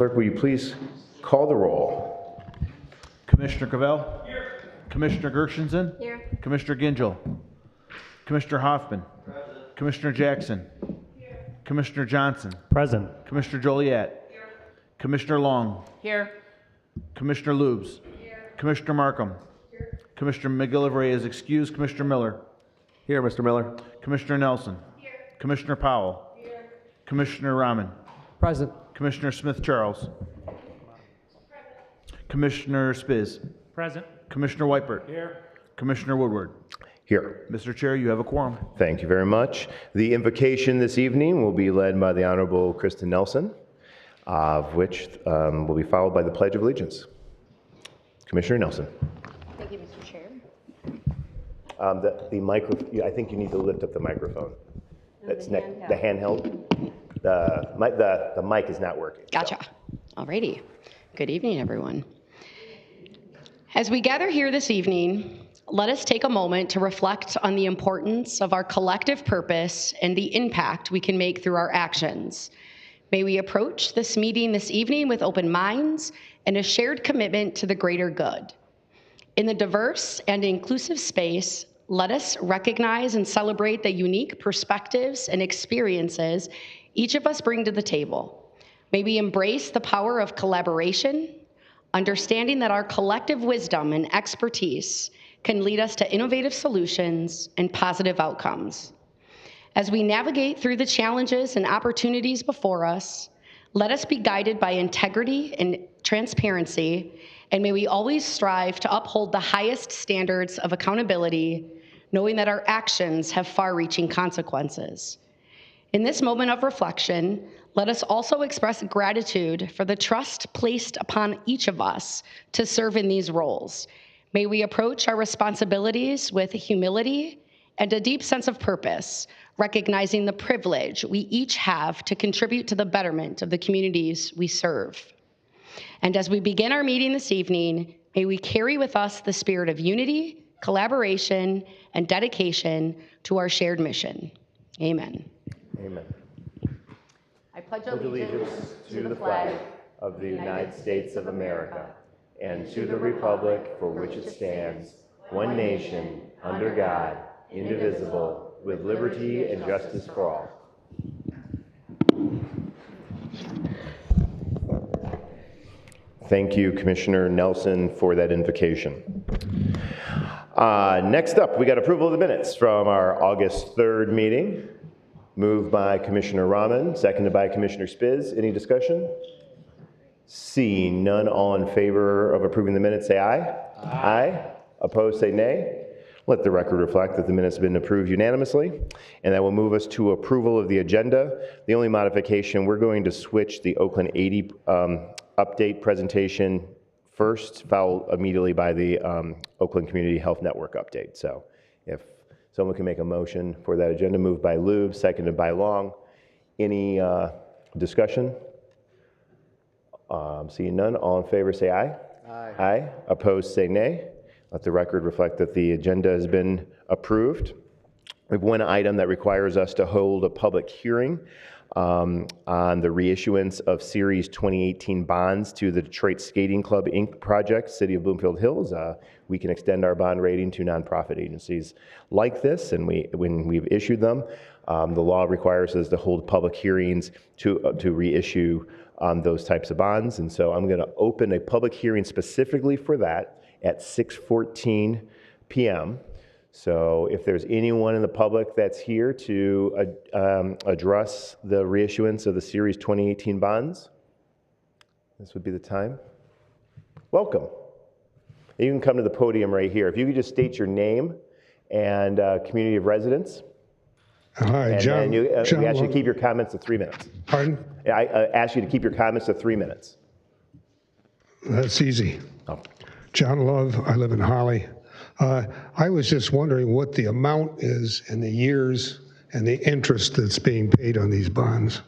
Clerk, will you please call the roll? Commissioner Cavell? Here. Commissioner Gershenson? Here. Commissioner Gingell? Commissioner Hoffman? Present. Commissioner Jackson? Here. Commissioner Johnson? Present. Commissioner Joliet? Here. Commissioner Long? Here. Commissioner Lubes? Here. Commissioner Markham? Here. Commissioner McGillivray is excused. Commissioner Miller? Here, Mr. Miller. Commissioner Nelson? Here. Commissioner Powell? Here. Commissioner Rahman? Present. Commissioner Smith Charles? Commissioner Spiz? Present. Commissioner Weipert? Here. Commissioner Woodward? Here. Mr. Chair, you have a quorum. Thank you very much. The invocation this evening will be led by the Honorable Kristen Nelson, which will be followed by the Pledge of Allegiance. Commissioner Nelson. Thank you, Mr. Chair. The microphone, I think you need to lift up the microphone. That's the handheld. the handheld. The mic is not working. Gotcha. Alrighty. Good evening, everyone. As we gather here this evening, let us take a moment to reflect on the importance of our collective purpose and the impact we can make through our actions. May we approach this meeting this evening with open minds and a shared commitment to the greater good. In the diverse and inclusive space, let us recognize and celebrate the unique perspectives and experiences each of us bring to the table. May we embrace the power of collaboration, understanding that our collective wisdom and expertise can lead us to innovative solutions and positive outcomes. As we navigate through the challenges and opportunities before us, let us be guided by integrity and transparency, and may we always strive to uphold the highest standards of accountability, knowing that our actions have far-reaching consequences. In this moment of reflection, let us also express gratitude for the trust placed upon each of us to serve in these roles. May we approach our responsibilities with humility and a deep sense of purpose, recognizing the privilege we each have to contribute to the betterment of the communities we serve. And as we begin our meeting this evening, may we carry with us the spirit of unity, collaboration, and dedication to our shared mission. Amen. Amen. I pledge allegiance to the flag of the United States of America and to the republic for which it stands, one nation, under God, indivisible, with liberty and justice for all. Thank you, Commissioner Nelson, for that invocation. Next up, we got approval of the minutes from our August 3rd meeting. Moved by Commissioner Rahman, seconded by Commissioner Spiz. Any discussion? Seeing none, all in favor of approving the minutes, say aye. Aye. Opposed, say nay. Let the record reflect that the minutes have been approved unanimously, and that will move us to approval of the agenda. The only modification, we're going to switch the Oakland 80 update presentation first, followed immediately by the Oakland Community Health Network update. So if someone can make a motion for that agenda, moved by Lube, seconded by Long. Any discussion? Seeing none, all in favor say aye. Aye. Aye. Opposed say nay. Let the record reflect that the agenda has been approved. We have one item that requires us to hold a public hearing on the reissuance of Series 2018 bonds to the Detroit Skating Club, Inc. project, City of Bloomfield Hills. We can extend our bond rating to nonprofit agencies like this, and when we've issued them, the law requires us to hold public hearings to reissue those types of bonds. And so I'm going to open a public hearing specifically for that at 6:14 p.m. So if there's anyone in the public that's here to address the reissuance of the Series 2018 bonds, this would be the time. Welcome. You can come to the podium right here. If you could just state your name and community of residence. Hi, John. We ask you to keep your comments to 3 minutes. Pardon? I ask you to keep your comments to 3 minutes. That's easy. Oh. John Love, I live in Holly. I was just wondering what the amount is in the years and the interest that's being paid on these bonds.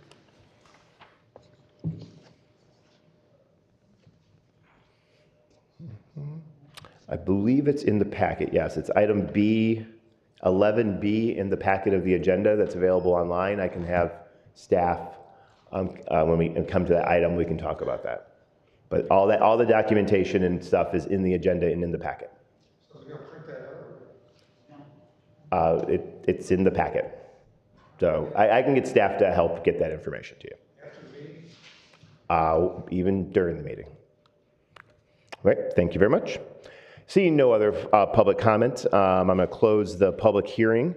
I believe it's in the packet, yes. It's item B, 11B in the packet of the agenda that's available online. I can have staff when we come to that item, we can talk about that. But all the documentation and stuff is in the agenda and in the packet. So you're gonna print that out? It's in the packet. So I can get staff to help get that information to you. After the meeting? Even during the meeting. All right, thank you very much. Seeing no other public comment, I'm going to close the public hearing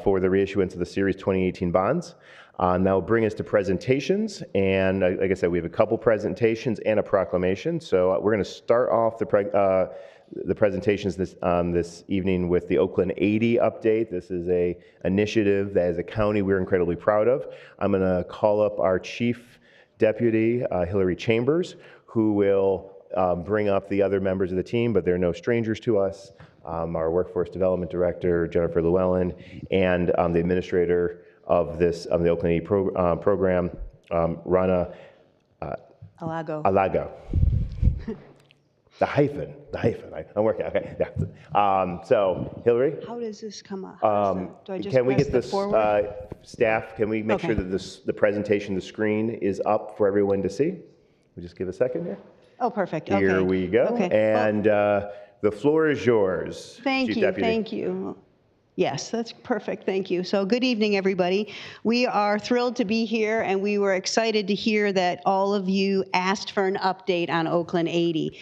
for the reissuance of the Series 2018 bonds. That will bring us to presentations, and like I said, we have a couple presentations and a proclamation. So we're going to start off the presentations this evening with the Oakland 80 update. This is a initiative that as a county we're incredibly proud of. I'm going to call up our Chief Deputy, Hillary Chambers, who will bring up the other members of the team, but they're no strangers to us. Our Workforce Development Director, Jennifer Llewellyn, and the administrator of the Oakland 80 program, Rana Alago. The hyphen. I'm working. Okay. Yeah. So, Hillary, How does this come up? Do I just can we press get the this forward? staff? Can we make Okay. sure that the presentation, the screen is up for everyone to see? We just give a second here. Oh, perfect. Here Okay. we go. Okay. And the floor is yours. Thank Chief you, Deputy. thank you. Yes, that's perfect, thank you. So good evening, everybody. We are thrilled to be here, and we were excited to hear that all of you asked for an update on Oakland 80.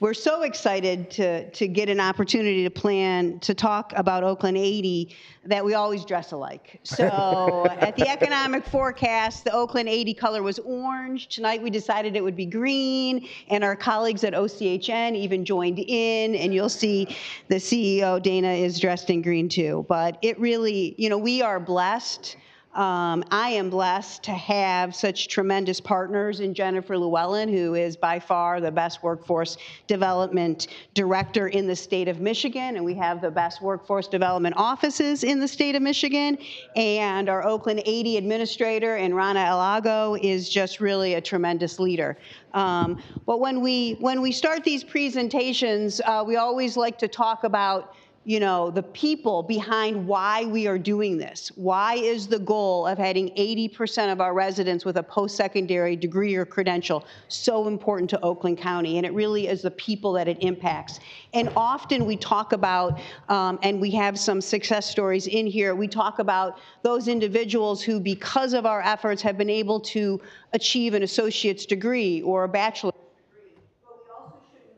We're so excited to get an opportunity to talk about Oakland 80 that we always dress alike. So at the economic forecast, the Oakland 80 color was orange. Tonight we decided it would be green, and our colleagues at OCHN even joined in, and you'll see the CEO, Dana, is dressed in green too. But it really, we are blessed. I am blessed to have such tremendous partners in Jennifer Llewellyn, who is by far the best workforce development director in the state of Michigan, and we have the best workforce development offices in the state of Michigan. And our Oakland 80 administrator, and Rana Alago, is just really a tremendous leader. But when we start these presentations, we always like to talk about the people behind why we are doing this. Why is the goal of having 80% of our residents with a post-secondary degree or credential so important to Oakland County? And it really is the people that it impacts. And often we talk about, and we have some success stories in here, we talk about those individuals who, because of our efforts, have been able to achieve an associate's degree or a bachelor's degree. But we also shouldn't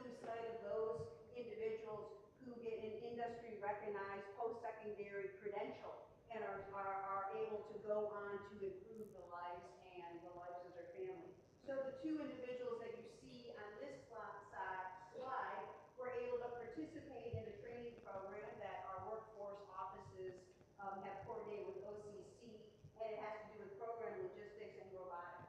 lose sight of those individuals who get an industry-recognized post-secondary credential and are able to go on to improve the lives of their family. So the two individuals that you see on this slide were able to participate in a training program that our workforce offices have coordinated with OCC, and it has to do with program logistics and robotics.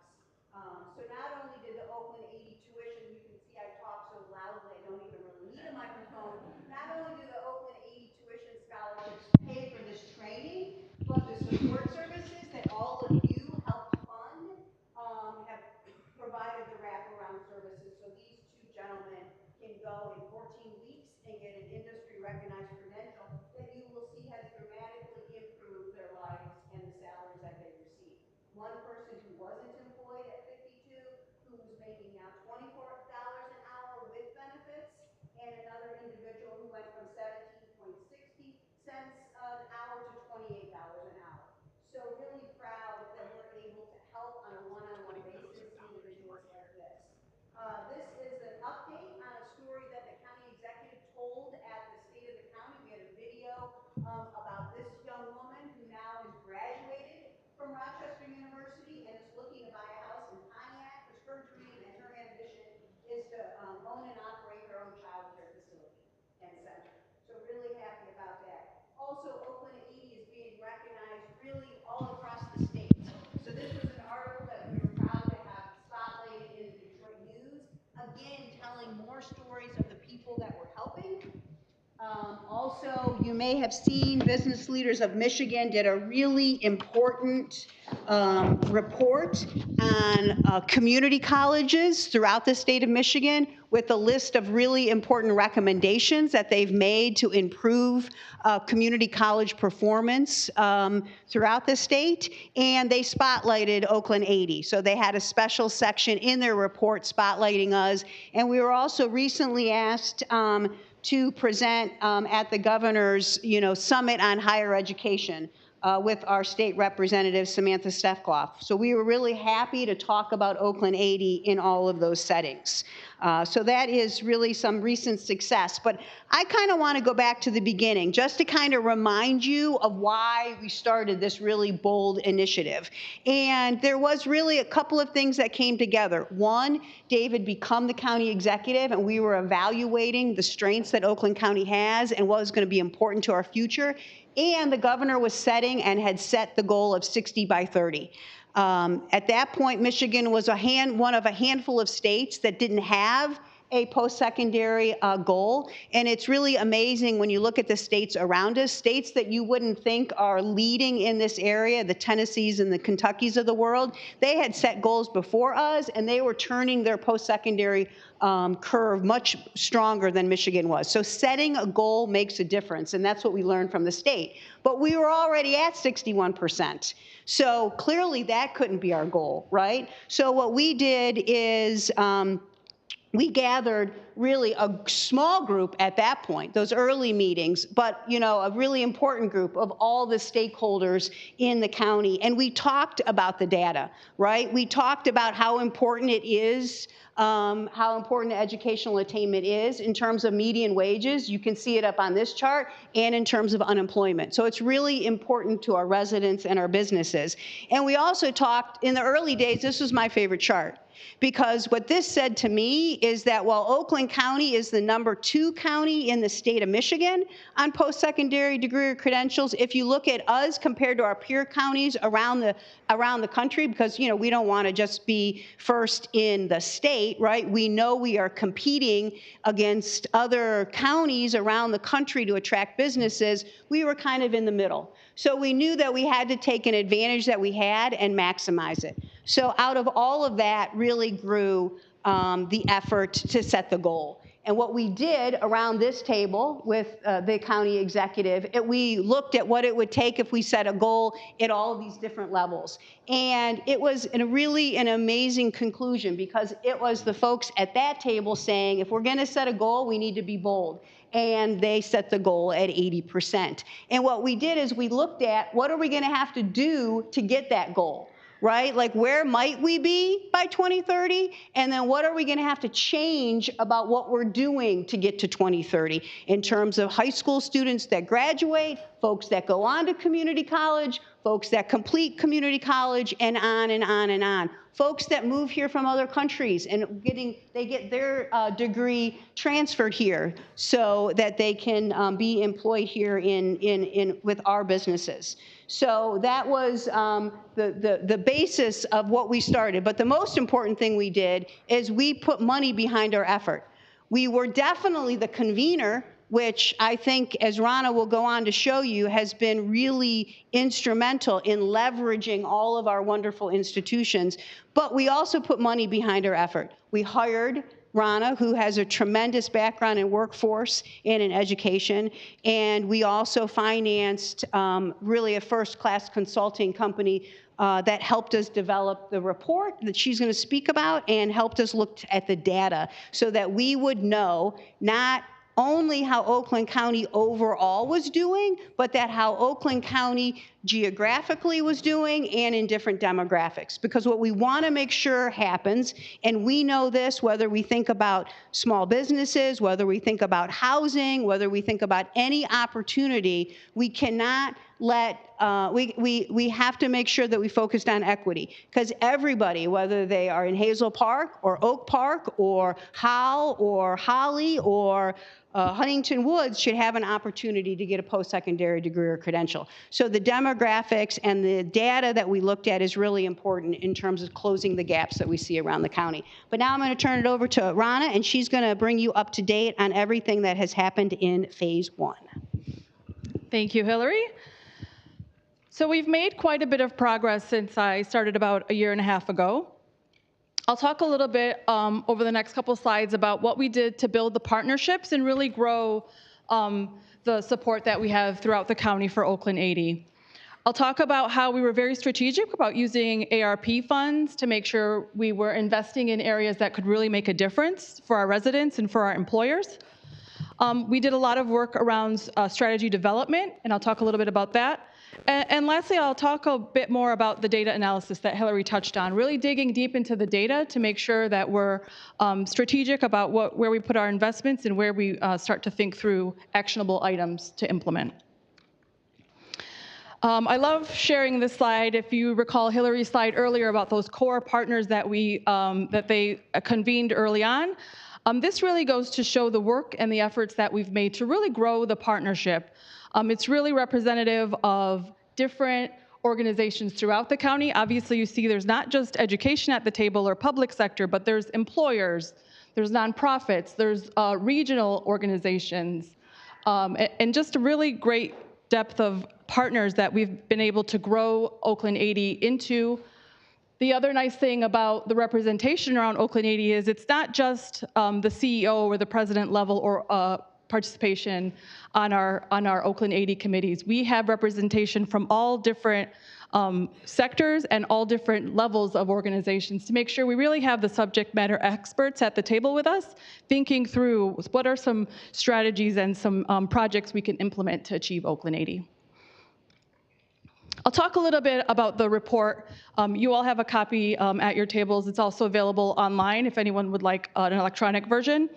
So not only did the Oakland 80 tuition, you can see I talk so loudly, I don't even really need a microphone. Not only do the Oakland 80 tuition scholarships pay for this training, but the support services that all of you helped fund have provided the rapid Also, you may have seen Business Leaders of Michigan did a really important report on community colleges throughout the state of Michigan with a list of really important recommendations that they've made to improve community college performance throughout the state. And they spotlighted Oakland 80. So they had a special section in their report spotlighting us. And we were also recently asked to present at the governor's, summit on higher education with our state representative, Samantha Stefkloff. So we were really happy to talk about Oakland 80 in all of those settings. So that is really some recent success. But I kind of want to go back to the beginning, just to kind of remind you of why we started this really bold initiative. And there was really a couple of things that came together. One, David became the county executive, and we were evaluating the strengths that Oakland County has and what was going to be important to our future. And the governor was setting and had set the goal of 60 by 30. At that point, Michigan was one of a handful of states that didn't have a post-secondary goal. And it's really amazing when you look at the states around us, states that you wouldn't think are leading in this area, the Tennessees and the Kentuckys of the world, they had set goals before us, and they were turning their post-secondary curve much stronger than Michigan was. So setting a goal makes a difference, and that's what we learned from the state. But we were already at 61%. So clearly that couldn't be our goal, right? So what we did is we gathered really a small group at that point, those early meetings, but a really important group of all the stakeholders in the county. And we talked about the data, right? We talked about how important it is, how important educational attainment is in terms of median wages. You can see it up on this chart, and in terms of unemployment. So it's really important to our residents and our businesses. And we also talked, in the early days, this was my favorite chart, because what this said to me is that while Oakland County is the #2 county in the state of Michigan on post-secondary degree or credentials, if you look at us compared to our peer counties around the country, because we don't want to just be first in the state, right? We know we are competing against other counties around the country to attract businesses. We were kind of in the middle. So we knew that we had to take an advantage that we had and maximize it. So out of all of that really grew the effort to set the goal. And what we did around this table with the county executive, we looked at what it would take if we set a goal at all of these different levels. And it was really an amazing conclusion, because it was the folks at that table saying, if we're going to set a goal, we need to be bold. And they set the goal at 80%. And what we did is we looked at what are we going to have to do to get that goal, right? Like, where might we be by 2030? And then what are we going to have to change about what we're doing to get to 2030 in terms of high school students that graduate, folks that go on to community college, folks that complete community college, and on and on and on. Folks that move here from other countries and they get their degree transferred here so that they can be employed here with our businesses. So that was the basis of what we started. But the most important thing we did is we put money behind our effort. We were definitely the convener, which I think, as Rana will go on to show you, has been really instrumental in leveraging all of our wonderful institutions. But we also put money behind our effort. We hired Rana, who has a tremendous background in workforce and in education, and we also financed really a first-class consulting company that helped us develop the report that she's going to speak about, and helped us look at the data so that we would know not only how Oakland County overall was doing, but that how Oakland County geographically was doing and in different demographics. Because what we want to make sure happens, and we know this whether we think about small businesses, whether we think about housing, whether we think about any opportunity, we cannot let, we have to make sure that we focused on equity, because everybody, whether they are in Hazel Park or Oak Park or Howell or Holly or Huntington Woods, should have an opportunity to get a post-secondary degree or credential. So the demographics and the data that we looked at is really important in terms of closing the gaps that we see around the county. But now I'm going to turn it over to Rana, and she's going to bring you up to date on everything that has happened in phase 1. Thank you, Hillary. So we've made quite a bit of progress since I started about a year and a half ago. I'll talk a little bit over the next couple slides about what we did to build the partnerships and really grow the support that we have throughout the county for Oakland 80. I'll talk about how we were very strategic about using ARP funds to make sure we were investing in areas that could really make a difference for our residents and for our employers. We did a lot of work around strategy development, and I'll talk a little bit about that. And lastly, I'll talk a bit more about the data analysis that Hillary touched on, really digging deep into the data to make sure that we're strategic about where we put our investments and where we start to think through actionable items to implement. I love sharing this slide. If you recall Hillary's slide earlier about those core partners that they convened early on, this really goes to show the work and the efforts that we've made to really grow the partnership. It's really representative of different organizations throughout the county. Obviously, you see there's not just education at the table or public sector, but there's employers, there's nonprofits, there's regional organizations, and just a really great depth of partners that we've been able to grow Oakland 80 into. The other nice thing about the representation around Oakland 80 is it's not just the CEO or the president level or participation on our Oakland 80 committees. We have representation from all different sectors and all different levels of organizations to make sure we really have the subject matter experts at the table with us, thinking through what are some strategies and some projects we can implement to achieve Oakland 80. I'll talk a little bit about the report. You all have a copy at your tables. It's also available online if anyone would like an electronic version.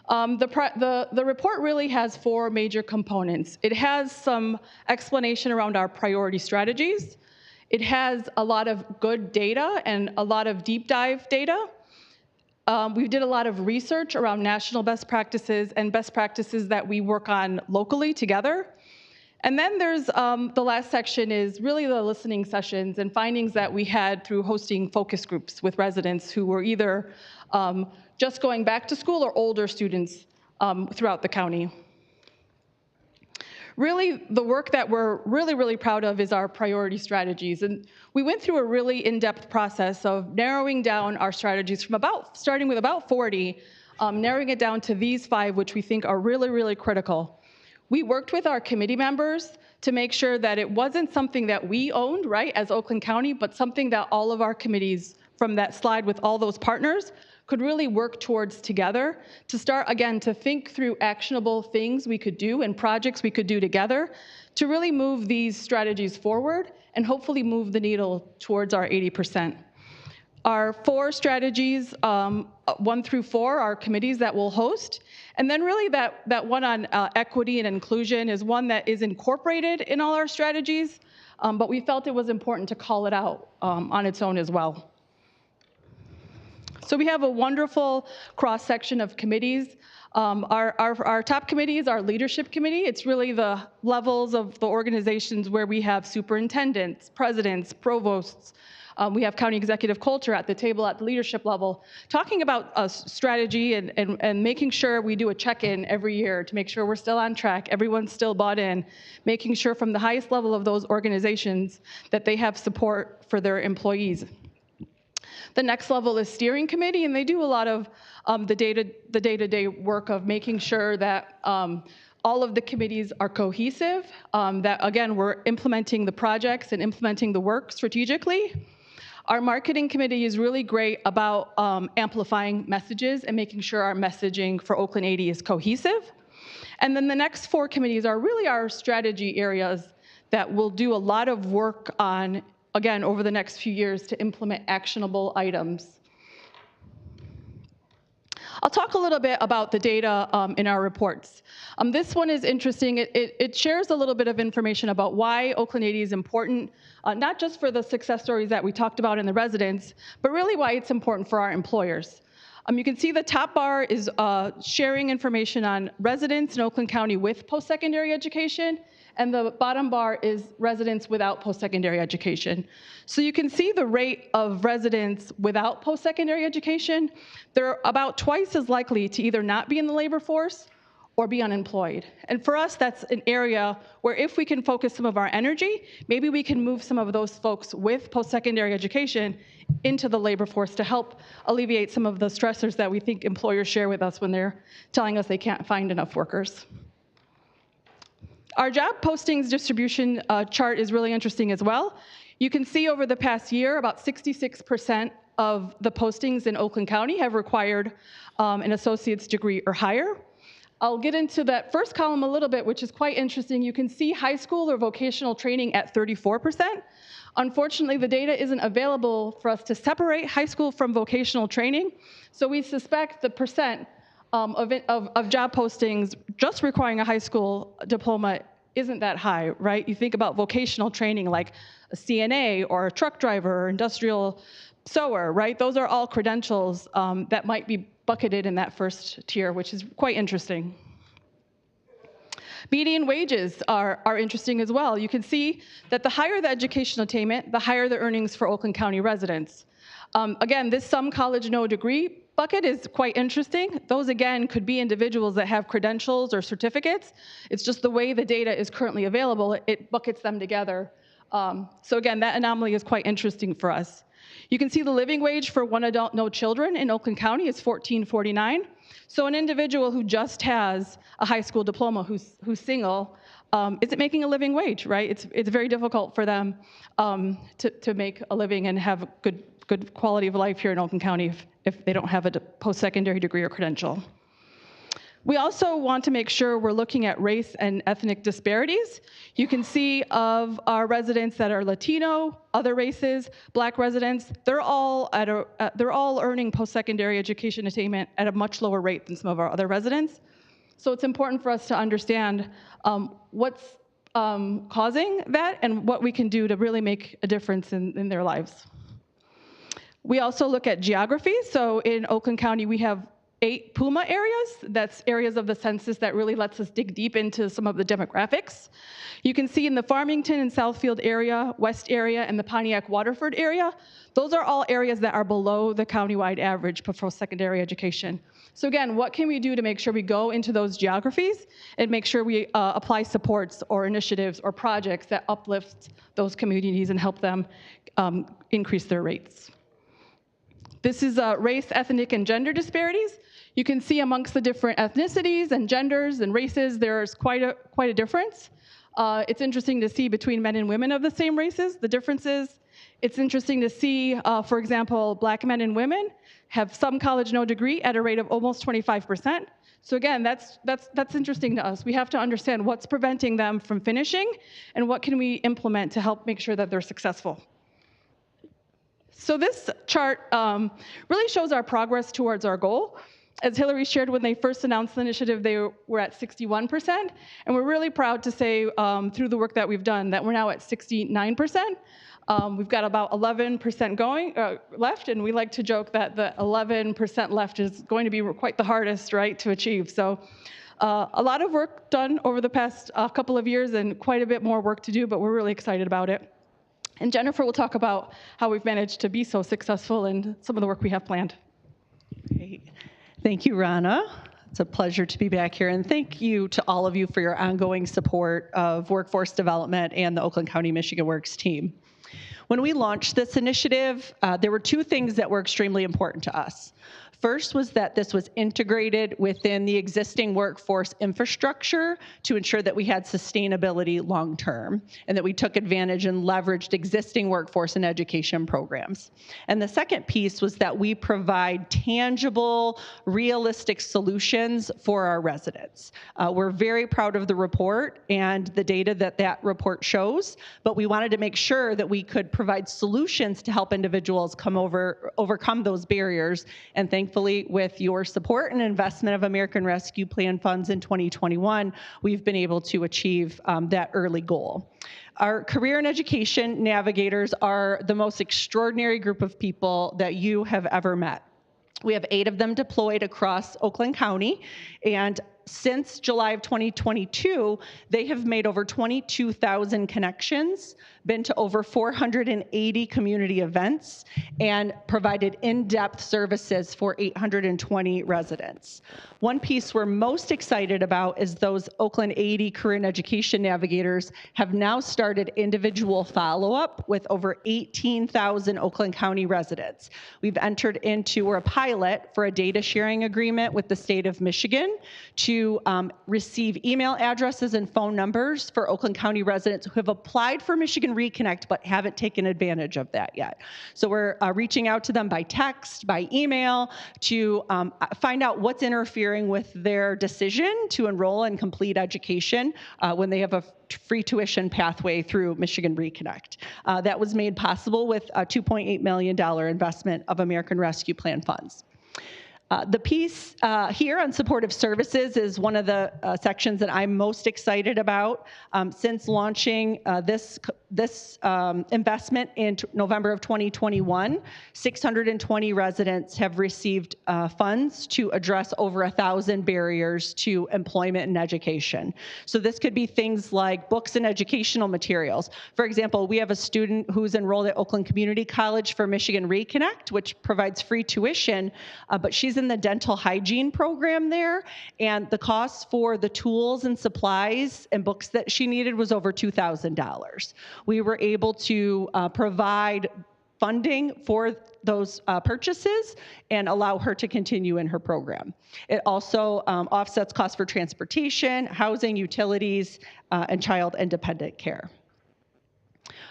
The report really has 4 major components. It has some explanation around our priority strategies. It has a lot of good data and a lot of deep dive data. We did a lot of research around national best practices and best practices that we work on locally together. And then there's the last section is really the listening sessions and findings that we had through hosting focus groups with residents who were either just going back to school or older students throughout the county. Really, the work that we're really proud of is our priority strategies. And we went through a really in-depth process of narrowing down our strategies from starting with about 40, narrowing it down to these 5, which we think are really critical. We worked with our committee members to make sure that it wasn't something that we owned, right, as Oakland County, but something that all of our committees from that slide with all those partners could really work towards together to start, again, to think through actionable things we could do and projects we could do together to really move these strategies forward and hopefully move the needle towards our 80%. Our 4 strategies, 1 through 4, are committees that we'll host. And then really that one on equity and inclusion is one that is incorporated in all our strategies, but we felt it was important to call it out on its own as well. So we have a wonderful cross-section of committees. Our top committee is our leadership committee. It's really the levels of the organizations where we have superintendents, presidents, provosts. We have county executive culture at the table at the leadership level, talking about strategy and making sure we do a check-in every year to make sure we're still on track, everyone's still bought in, making sure from the highest level of those organizations that they have support for their employees. The next level is steering committee, and they do a lot of the day-to-day work of making sure that all of the committees are cohesive, that, again, we're implementing the projects and implementing the work strategically. Our marketing committee is really great about amplifying messages and making sure our messaging for Oakland 80 is cohesive. And then the next 4 committees are really our strategy areas that we'll do a lot of work on, again, over the next few years to implement actionable items. I'll talk a little bit about the data in our reports. This one is interesting. It shares a little bit of information about why Oakland 80 is important, not just for the success stories that we talked about in the residents, but really why it's important for our employers. You can see the top bar is sharing information on residents in Oakland County with post-secondary education, and the bottom bar is residents without post-secondary education. So you can see the rate of residents without post-secondary education. They're about twice as likely to either not be in the labor force or be unemployed. And for us, that's an area where if we can focus some of our energy, maybe we can move some of those folks with post-secondary education into the labor force to help alleviate some of the stressors that we think employers share with us when they're telling us they can't find enough workers. Our job postings distribution chart is really interesting as well. You can see over the past year, about 66% of the postings in Oakland County have required an associate's degree or higher. I'll get into that first column a little bit, which is quite interesting. You can see high school or vocational training at 34%. Unfortunately, the data isn't available for us to separate high school from vocational training, so we suspect the percent of job postings just requiring a high school diploma isn't that high, right? You think about vocational training like a CNA or a truck driver or industrial sewer, right? Those are all credentials that might be bucketed in that first tier, which is quite interesting. Median wages are interesting as well. You can see that the higher the educational attainment, the higher the earnings for Oakland County residents. Again, this some college, no degree bucket is quite interesting. Those, again, could be individuals that have credentials or certificates. It's just the way the data is currently available, it buckets them together. So again, that anomaly is quite interesting for us. You can see the living wage for one adult, no children in Oakland County is $14.49. So an individual who just has a high school diploma, who's single, isn't making a living wage, right? It's very difficult for them to make a living and have a good quality of life here in Oakland County if they don't have a post-secondary degree or credential. We also want to make sure we're looking at race and ethnic disparities. You can see of our residents that are Latino, other races, Black residents, they're all earning post-secondary education attainment at a much lower rate than some of our other residents. So it's important for us to understand what's causing that and what we can do to really make a difference in their lives. We also look at geography. So in Oakland County, we have 8 PUMA areas. That's areas of the census that really lets us dig deep into some of the demographics. You can see in the Farmington and Southfield area, West area, and the Pontiac Waterford area, those are all areas that are below the countywide average for post-secondary education. So again, what can we do to make sure we go into those geographies and make sure we apply supports or initiatives or projects that uplift those communities and help them increase their rates? This is race, ethnic, and gender disparities. You can see amongst the different ethnicities and genders and races, there's quite a difference. It's interesting to see between men and women of the same races, the differences. It's interesting to see, for example, Black men and women have some college, no degree at a rate of almost 25%. So again, that's interesting to us. We have to understand what's preventing them from finishing and what can we implement to help make sure that they're successful. So this chart really shows our progress towards our goal. As Hillary shared, when they first announced the initiative, they were at 61%, and we're really proud to say through the work that we've done that we're now at 69%. We've got about 11% left, and we like to joke that the 11% left is going to be quite the hardest, right, to achieve. So a lot of work done over the past couple of years and quite a bit more work to do, but we're really excited about it. And Jennifer will talk about how we've managed to be so successful and some of the work we have planned. Great. Thank you, Rana. It's a pleasure to be back here, and thank you to all of you for your ongoing support of workforce development and the Oakland County Michigan Works team. When we launched this initiative, there were 2 things that were extremely important to us. First was that this was integrated within the existing workforce infrastructure to ensure that we had sustainability long-term and that we took advantage and leveraged existing workforce and education programs. And the second piece was that we provide tangible, realistic solutions for our residents. We're very proud of the report and the data that report shows, but we wanted to make sure that we could provide solutions to help individuals overcome those barriers. And thankfully, with your support and investment of American Rescue Plan funds in 2021, we've been able to achieve that early goal. Our career and education navigators are the most extraordinary group of people that you have ever met. We have 8 of them deployed across Oakland County, and Since July of 2022, they have made over 22,000 connections, been to over 480 community events, and provided in-depth services for 820 residents. One piece we're most excited about is those Oakland 80 Career and Education Navigators have now started individual follow-up with over 18,000 Oakland County residents. We've entered into, we're a pilot for a data sharing agreement with the state of Michigan to receive email addresses and phone numbers for Oakland County residents who have applied for Michigan Reconnect but haven't taken advantage of that yet. So we're reaching out to them by text, by email, to find out what's interfering with their decision to enroll and complete education when they have a free tuition pathway through Michigan Reconnect. That was made possible with a $2.8 million investment of American Rescue Plan funds. The piece here on supportive services is one of the sections that I'm most excited about. Since launching this investment in November of 2021, 620 residents have received funds to address over 1,000 barriers to employment and education. So this could be things like books and educational materials. For example, we have a student who's enrolled at Oakland Community College for Michigan Reconnect, which provides free tuition, but she's in the dental hygiene program there, and the cost for the tools and supplies and books that she needed was over $2,000. We were able to provide funding for those purchases and allow her to continue in her program. It also offsets costs for transportation, housing, utilities, and child and dependent care.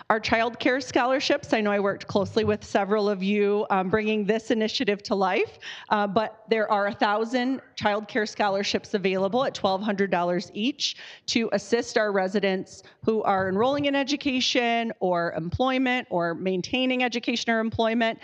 Our child care scholarships, I know I worked closely with several of you bringing this initiative to life, but there are 1,000 child care scholarships available at $1,200 each to assist our residents who are enrolling in education or employment or maintaining education or employment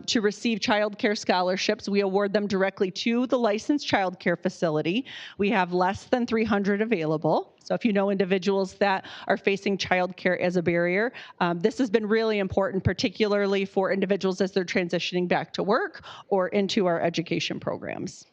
to receive child care scholarships. We award them directly to the licensed child care facility. We have less than 300 available. So if you know individuals that are facing childcare as a barrier, this has been really important, particularly for individuals as they're transitioning back to work or into our education programs.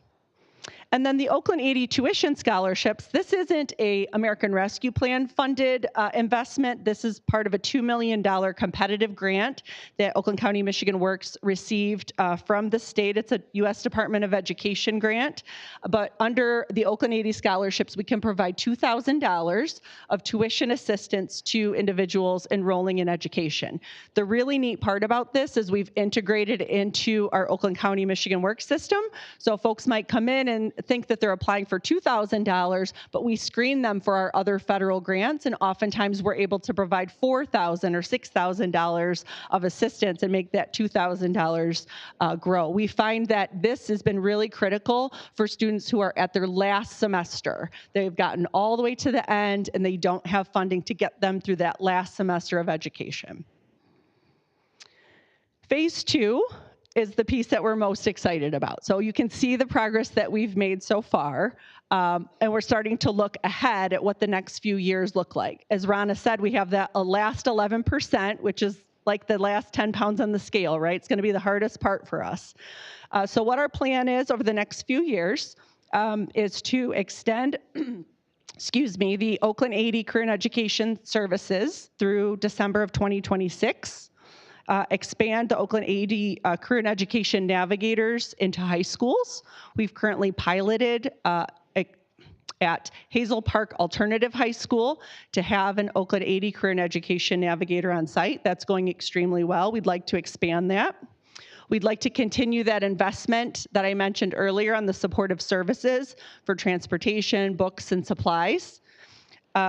And then the Oakland 80 tuition scholarships, this isn't a American Rescue Plan funded investment. This is part of a $2 million competitive grant that Oakland County Michigan Works received from the state. It's a U.S. Department of Education grant. But under the Oakland 80 scholarships, we can provide $2,000 of tuition assistance to individuals enrolling in education. The really neat part about this is we've integrated into our Oakland County Michigan Works system. So folks might come in and think that they're applying for $2,000, but we screen them for our other federal grants, and oftentimes we're able to provide $4,000 or $6,000 of assistance and make that $2,000 grow. We find that this has been really critical for students who are at their last semester. They've gotten all the way to the end and they don't have funding to get them through that last semester of education. Phase 2 is the piece that we're most excited about. So you can see the progress that we've made so far, and we're starting to look ahead at what the next few years look like. As Rana said, we have that last 11%, which is like the last 10 pounds on the scale, right? It's gonna be the hardest part for us. So what our plan is over the next few years is to extend the Oakland 80 Career and Education Services through December of 2026. Expand the Oakland 80 Career and Education Navigators into high schools. We've currently piloted at Hazel Park Alternative High School to have an Oakland 80 Career and Education Navigator on site. That's going extremely well. We'd like to expand that. We'd like to continue that investment that I mentioned earlier on the supportive services for transportation, books, and supplies.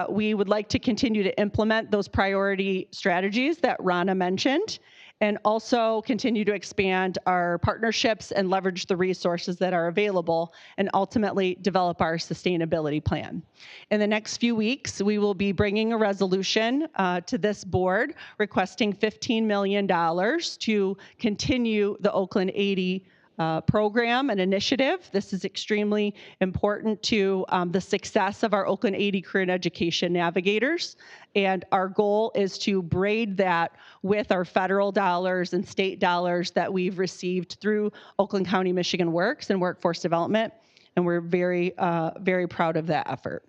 We would like to continue to implement those priority strategies that Rana mentioned, and also continue to expand our partnerships and leverage the resources that are available, and ultimately develop our sustainability plan. In the next few weeks, we will be bringing a resolution to this board requesting $15 million to continue the Oakland 80 program and initiative. This is extremely important to the success of our Oakland 80 Career and Education Navigators. And our goal is to braid that with our federal dollars and state dollars that we've received through Oakland County Michigan Works and Workforce Development. and we're very, very proud of that effort.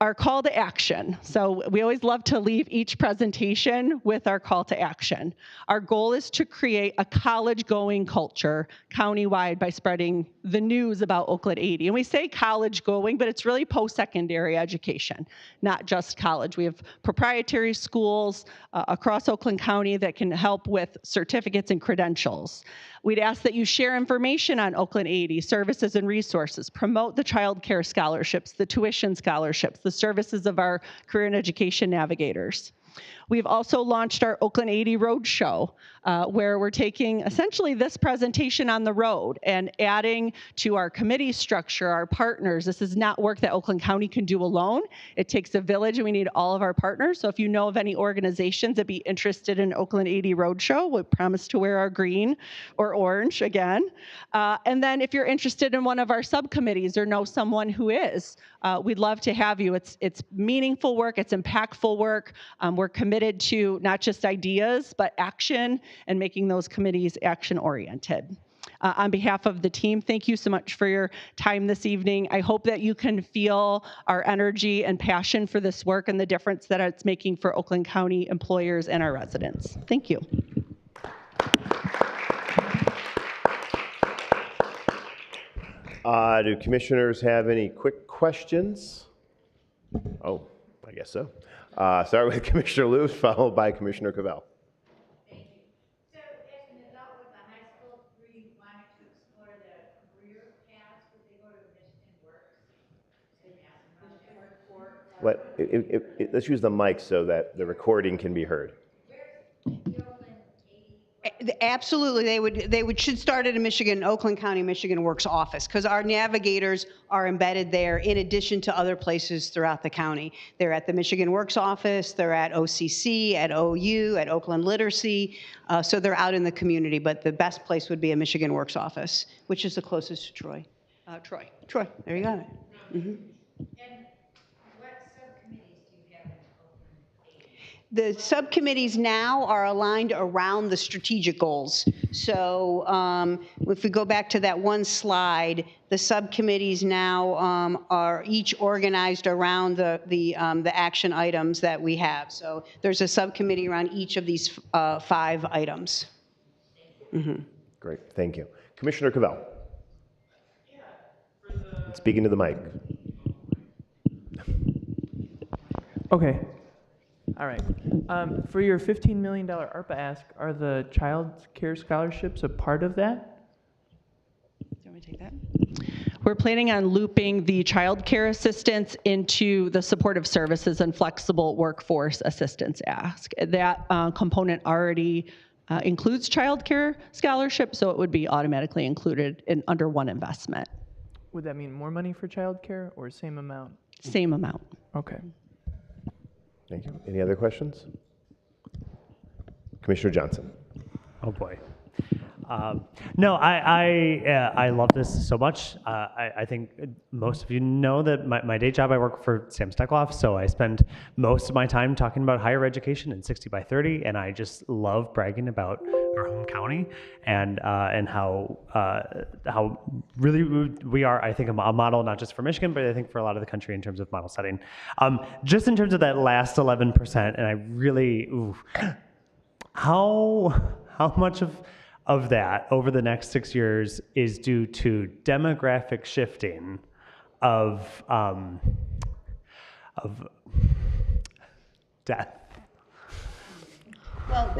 Our call to action. So we always love to leave each presentation with our call to action. Our goal is to create a college-going culture countywide by spreading the news about Oakland 80. And we say college-going, but it's really post-secondary education, not just college. We have proprietary schools across Oakland County that can help with certificates and credentials. We'd ask that you share information on Oakland 80, services and resources, promote the child care scholarships, the tuition scholarships, the services of our career and education navigators. We've also launched our Oakland 80 Roadshow, where we're taking essentially this presentation on the road and adding to our committee structure, our partners. This is not work that Oakland County can do alone. It takes a village, and we need all of our partners. So if you know of any organizations that be interested in Oakland 80 Roadshow, we promise to wear our green or orange again. And then if you're interested in one of our subcommittees or know someone who is, we'd love to have you. It's meaningful work, it's impactful work. We're committed to not just ideas, but action and making those committees action-oriented. On behalf of the team, thank you so much for your time this evening. I hope that you can feel our energy and passion for this work and the difference that it's making for Oakland County employers and our residents. Thank you. Do commissioners have any quick questions? Oh, I guess so. Start with Commissioner Lewis, followed by Commissioner Cavell. Thank you. So as an adult with a high school degree wanting to explore the career paths, would they go to Michigan Works? Let's use the mic so that the recording can be heard. Where's the Oakland 80? Absolutely, should start at a Oakland County Michigan Works office, because our navigators are embedded there in addition to other places throughout the county. They're at the Michigan Works office, they're at OCC, at OU, at Oakland Literacy, so they're out in the community, but the best place would be a Michigan Works office, which is the closest to Troy. Troy, there you got it. Mm-hmm. And what subcommittees do you have in Oakland 80? The subcommittees now are aligned around the strategic goals. So if we go back to that one slide, the subcommittees now are each organized around the action items that we have. So there's a subcommittee around each of these 5 items. Mm-hmm. Great, thank you. Commissioner Cavell. Speaking to the mic. Okay. All right. For your $15 million ARPA ask, are the child care scholarships a part of that? Do you want me to take that? We're planning on looping the child care assistance into the supportive services and flexible workforce assistance ask. That component already includes child care scholarship, so it would be automatically included in under one investment. Would that mean more money for child care or same amount? Same amount. Okay. Thank you. Any other questions? Commissioner Johnson. Oh boy. No, I love this so much. I think most of you know that my day job, I work for Sam Steckloff, so I spend most of my time talking about higher education and 60 by 30, and I just love bragging about our home county and how really we are, I think, a model not just for Michigan, but I think for a lot of the country in terms of model setting. Just in terms of that last 11%, and I really, how much of that over the next 6 years is due to demographic shifting of death? Well,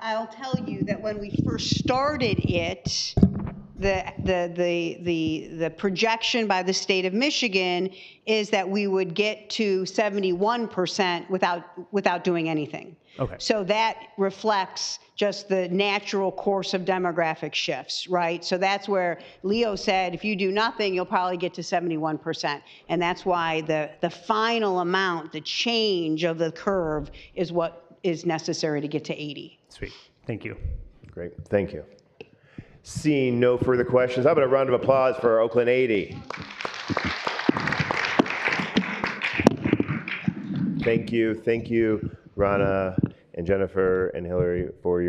I'll tell you that when we first started it, the projection by the state of Michigan is that we would get to 71% without doing anything. Okay. So that reflects just the natural course of demographic shifts, right? So that's where Leo said, if you do nothing, you'll probably get to 71%. And that's why the final amount, the change of the curve is what is necessary to get to 80. Sweet. Thank you. Great, thank you. Seeing no further questions, how about a round of applause for Oakland 80? Thank you, Rana and Jennifer and Hillary for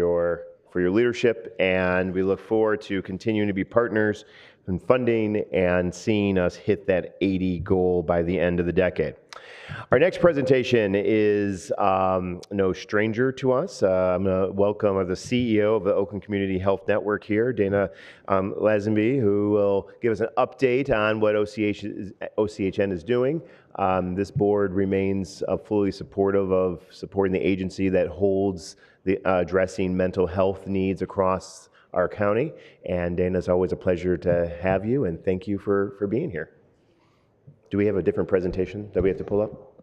for your leadership, and we look forward to continuing to be partners in funding and seeing us hit that 80 goal by the end of the decade. Our next presentation is no stranger to us. I'm going to welcome the CEO of the Oakland Community Health Network here, Dana Lazenby, who will give us an update on what OCHN is doing. This board remains fully supportive of supporting the agency that holds the addressing mental health needs across our county. And Dana, it's always a pleasure to have you, and thank you for being here. Do we have a different presentation that we have to pull up?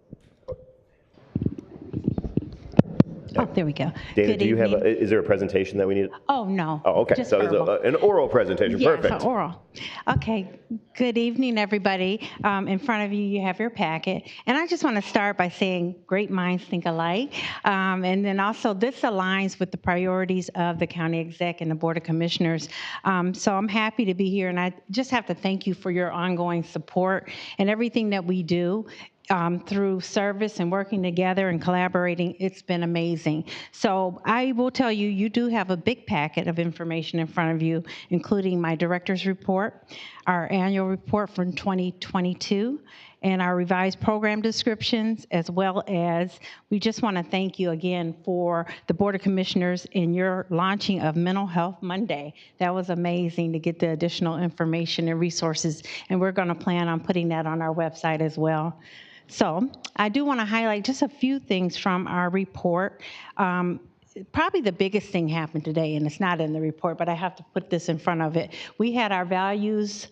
Oh, there we go. Dana, Good do you have evening. is there a presentation that we need? Oh, no. Oh, okay. Just So it's verbal. an oral presentation. Yes, Perfect. oral. Okay. Good evening, everybody. In front of you, you have your packet. And I just want to start by saying great minds think alike. And then also, this aligns with the priorities of the county exec and the Board of Commissioners. So I'm happy to be here. And I just have to thank you for your ongoing support and everything that we do. Through service and working together and collaborating, it's been amazing. So I will tell you, you do have a big packet of information in front of you, including my director's report, our annual report from 2022, and our revised program descriptions, as well as we just want to thank you again for the Board of Commissioners in your launching of Mental Health Monday. That was amazing to get the additional information and resources, and we're going to plan on putting that on our website as well. So I do want to highlight just a few things from our report. Probably the biggest thing happened today, and it's not in the report, but I have to put this in front of it. We had our values,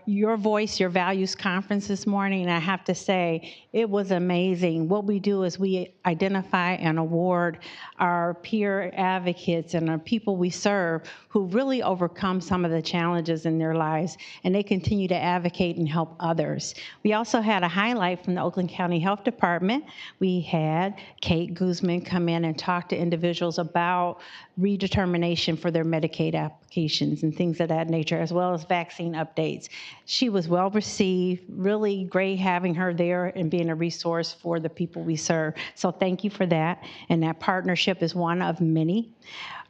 Your Voice, Your Values conference this morning, and I have to say, it was amazing. What we do is we identify and award our peer advocates and our people we serve who really overcome some of the challenges in their lives, and they continue to advocate and help others. We also had a highlight from the Oakland County Health Department. We had Kate Guzman come in and talk to individuals about redetermination for their Medicaid applications and things of that nature, as well as vaccine updates. She was well received, really great having her there and being a resource for the people we serve. So thank you for that. And that partnership is one of many.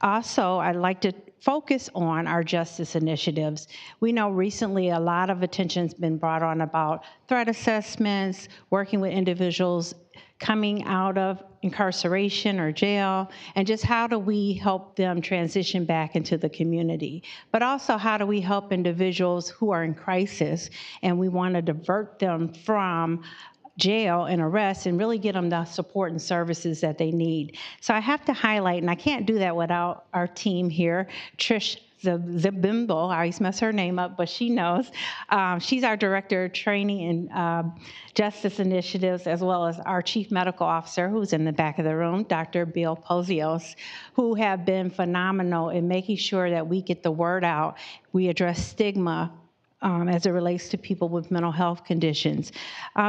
Also, I'd like to focus on our justice initiatives. We know recently a lot of attention's been brought on about threat assessments, working with individuals coming out of incarceration or jail, and just how do we help them transition back into the community. But also, how do we help individuals who are in crisis and we want to divert them from jail and arrest and really get them the support and services that they need. So I have to highlight, and I can't do that without our team here, Trish Zabimbo, I always mess her name up, but she knows. She's our Director of Training and Justice Initiatives, as well as our Chief Medical Officer, who's in the back of the room, Dr. Bill Pozios, who have been phenomenal in making sure that we get the word out. We address stigma as it relates to people with mental health conditions.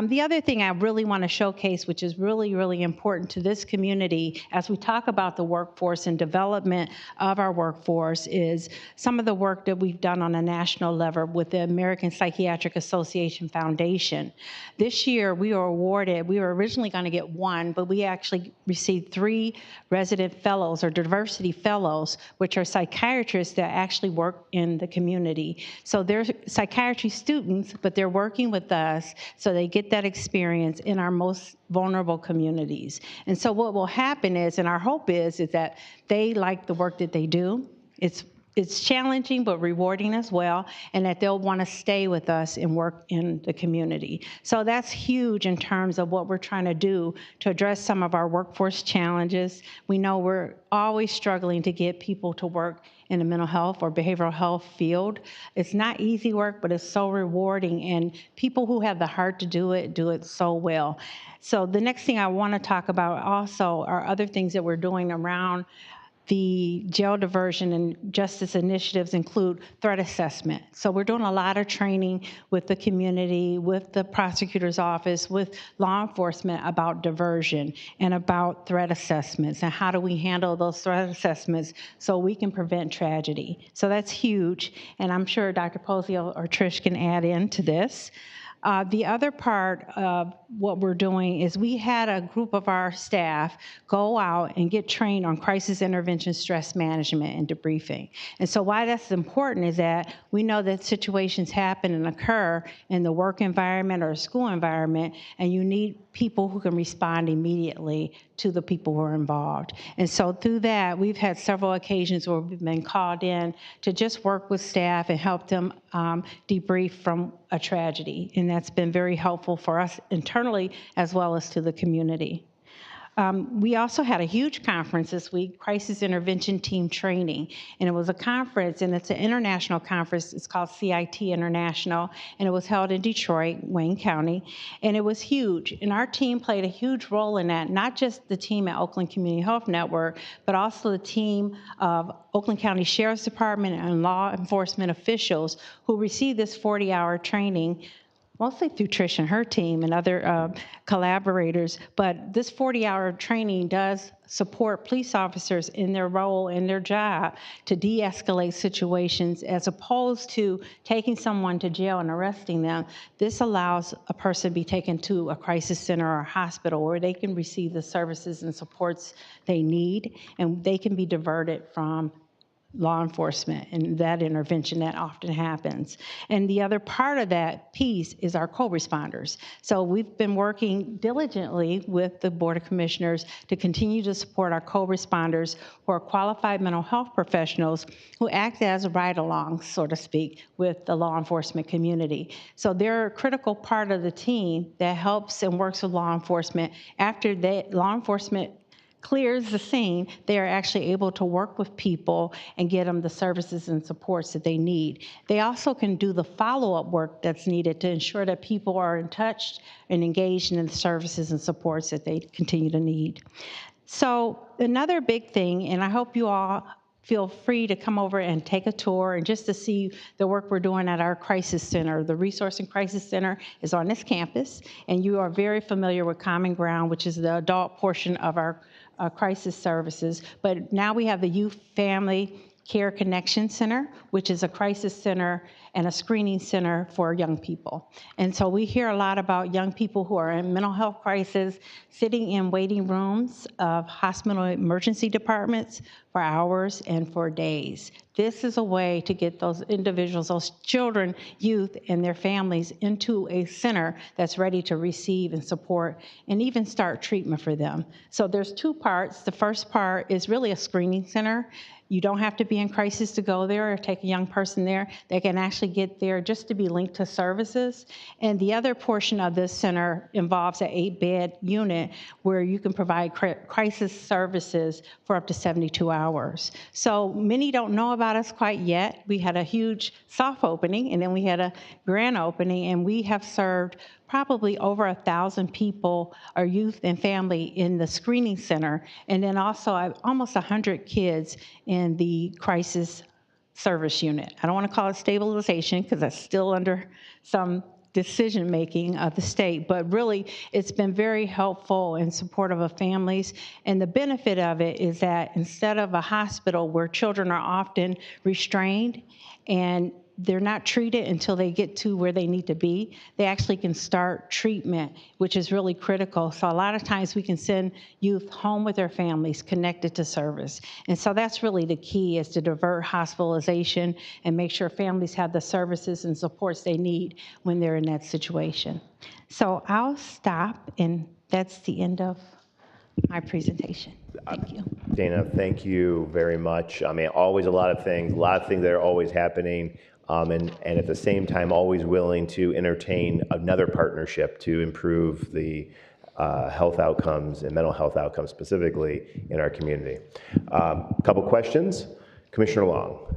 The other thing I really want to showcase, which is really, really important to this community as we talk about the workforce and development of our workforce, is some of the work that we've done on a national level with the American Psychiatric Association Foundation. This year, we were awarded, we were originally going to get one, but we actually received 3 resident fellows or diversity fellows, which are psychiatrists that actually work in the community. So they're psychiatry students, but they're working with us so they get that experience in our most vulnerable communities. And so what will happen is, and our hope is that they like the work that they do. It's challenging but rewarding as well, and that they'll want to stay with us and work in the community. So that's huge in terms of what we're trying to do to address some of our workforce challenges. We know we're always struggling to get people to work in the mental health or behavioral health field. It's not easy work, but it's so rewarding, and people who have the heart to do it so well. So the next thing I want to talk about also are other things that we're doing around the jail diversion and justice initiatives include threat assessment. So we're doing a lot of training with the community, with the prosecutor's office, with law enforcement about diversion and about threat assessments and how do we handle those threat assessments so we can prevent tragedy. So that's huge, and I'm sure Dr. Pozio or Trish can add into this. The other part of what we're doing is we had a group of our staff go out and get trained on crisis intervention, stress management, and debriefing. And so why that's important is that we know that situations happen and occur in the work environment or school environment, and you need people who can respond immediately to the people who are involved. And so through that, we've had several occasions where we've been called in to just work with staff and help them debrief from a tragedy. And that's been very helpful for us internally as well as to the community. We also had a huge conference this week, Crisis Intervention Team Training. And it was a conference, and it's an international conference. It's called CIT International, and it was held in Detroit, Wayne County. And it was huge. And our team played a huge role in that, not just the team at Oakland Community Health Network, but also the team of Oakland County Sheriff's Department and law enforcement officials who received this 40-hour training, mostly through Trish and her team and other collaborators. But this 40-hour training does support police officers in their role, in their job, to de-escalate situations as opposed to taking someone to jail and arresting them. This allows a person to be taken to a crisis center or a hospital where they can receive the services and supports they need, and they can be diverted from law enforcement and that intervention that often happens. And the other part of that piece is our co-responders. So we've been working diligently with the Board of Commissioners to continue to support our co-responders who are qualified mental health professionals who act as a ride-along, so to speak, with the law enforcement community. So they're a critical part of the team that helps and works with law enforcement. After that, law enforcement clears the scene, they are actually able to work with people and get them the services and supports that they need. They also can do the follow-up work that's needed to ensure that people are in touch and engaged in the services and supports that they continue to need. So another big thing, and I hope you all feel free to come over and take a tour and just to see the work we're doing at our crisis center. The Resource and Crisis Center is on this campus, and you are very familiar with Common Ground, which is the adult portion of our crisis services. But now we have the Youth Family Care Connection Center, which is a crisis center and a screening center for young people. And so we hear a lot about young people who are in mental health crisis, sitting in waiting rooms of hospital emergency departments for hours and for days. This is a way to get those individuals, those children, youth, and their families into a center that's ready to receive and support and even start treatment for them. So there's two parts. The first part is really a screening center. You don't have to be in crisis to go there or take a young person there. They can actually get there just to be linked to services. And the other portion of this center involves an 8-bed unit where you can provide crisis services for up to 72 hours. So many don't know about us quite yet. We had a huge soft opening, and then we had a grand opening, and we have served probably over 1,000 people or youth and family in the screening center, and then also almost 100 kids in the crisis service unit. I don't want to call it stabilization because that's still under some decision-making of the state, but really it's been very helpful and supportive of families. And the benefit of it is that instead of a hospital where children are often restrained and they're not treated until they get to where they need to be, they actually can start treatment, which is really critical. So a lot of times we can send youth home with their families connected to service. And so that's really the key, is to divert hospitalization and make sure families have the services and supports they need when they're in that situation. So I'll stop, and that's the end of my presentation. Thank you. Dana, thank you very much. I mean, always a lot of things that are always happening. And at the same time, always willing to entertain another partnership to improve the health outcomes and mental health outcomes specifically in our community. Couple questions. Commissioner Long.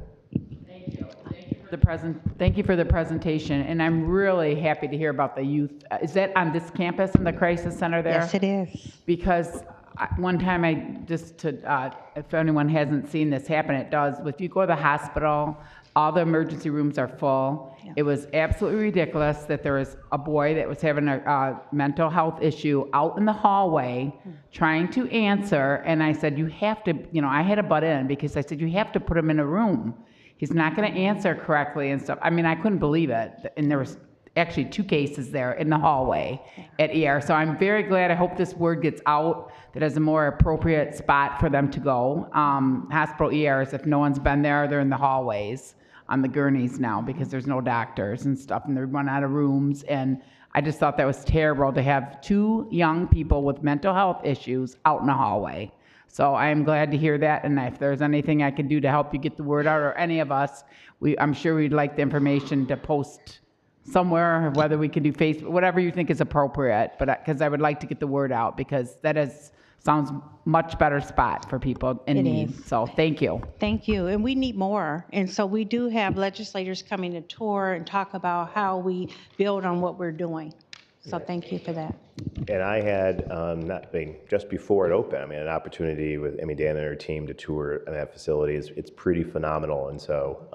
Thank you. Thank you for the presentation, and I'm really happy to hear about the youth. Is that on this campus in the crisis center there? Yes, it is. Because one time if anyone hasn't seen this happen, it does. If you go to the hospital, all the emergency rooms are full. Yeah. It was absolutely ridiculous that there was a boy that was having a mental health issue out in the hallway trying to answer, and I said, you have to, I had to butt in because I said, you have to put him in a room. He's not going to answer correctly and stuff. I mean, I couldn't believe it. And there was actually 2 cases there in the hallway at ER. So I'm very glad. I hope this word gets out that is a more appropriate spot for them to go. Hospital ERs, if no one's been there, they're in the hallways on the gurneys now because there's no doctors and stuff, and they're running out of rooms. And I just thought that was terrible to have 2 young people with mental health issues out in the hallway. So I am glad to hear that, and if there's anything I can do to help you get the word out, or any of us, I'm sure we'd like the information to post somewhere, whether we can do Facebook, whatever you think is appropriate, but because I would like to get the word out, because that sounds much better spot for people in need. is. So thank you. Thank you, and we need more. And so we do have legislators coming to tour and talk about how we build on what we're doing. So thank you for that. And I had, just before it opened, an opportunity with Emmy Dan and her team to tour that facility. It's pretty phenomenal. And so,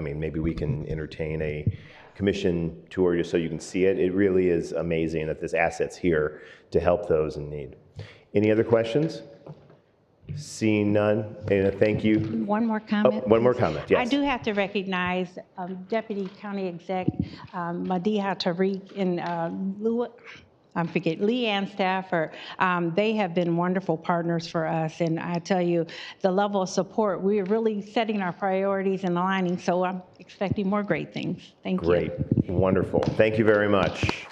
maybe we can entertain a commission tour just so you can see it. It really is amazing that this asset's here to help those in need. Any other questions? Seeing none, and thank you. One more comment. One more comment, yes. I do have to recognize Deputy County Exec Madiha Tariq and Leanne Stafford. They have been wonderful partners for us, and I tell you, the level of support, we're really setting our priorities and aligning, so I'm expecting more great things. Thank you. Great, wonderful. Thank you very much.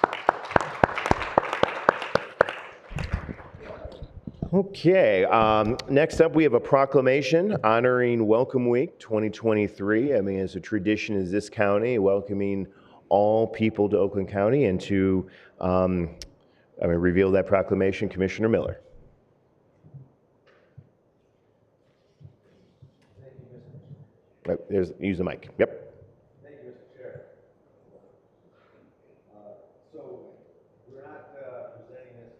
Okay, next up we have a proclamation honoring Welcome Week 2023. It's a tradition in this county, welcoming all people to Oakland County, and to reveal that proclamation, Commissioner Miller. Use the mic. Yep. Thank you, Mr. Chair. So we're not presenting this.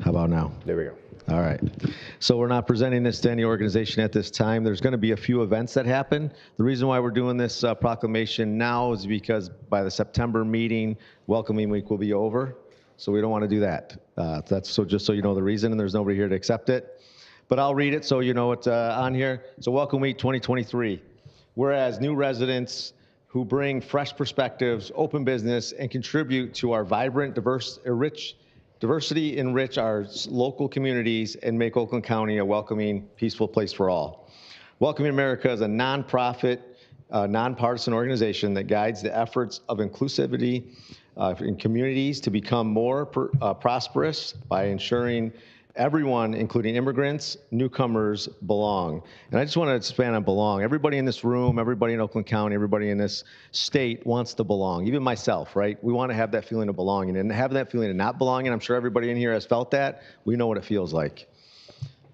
How about now? There we go. All right. So we're not presenting this to any organization at this time. There's going to be a few events that happen. The reason why we're doing this proclamation now is because by the September meeting, Welcoming Week will be over. So we don't want to do that. That's just so you know the reason, and there's nobody here to accept it. But I'll read it so you know it's on here. So Welcome Week 2023. Whereas new residents who bring fresh perspectives, open business, and contribute to our vibrant, diversity enrich our local communities and make Oakland County a welcoming, peaceful place for all. Welcoming America is a nonprofit, nonpartisan organization that guides the efforts of inclusivity in communities to become more prosperous by ensuring everyone, including immigrants, newcomers, belong. And I just want to expand on belong. Everybody in this room, everybody in Oakland County, everybody in this state wants to belong, even myself, right? We want to have that feeling of belonging, and having that feeling of not belonging, I'm sure everybody in here has felt that. We know what it feels like.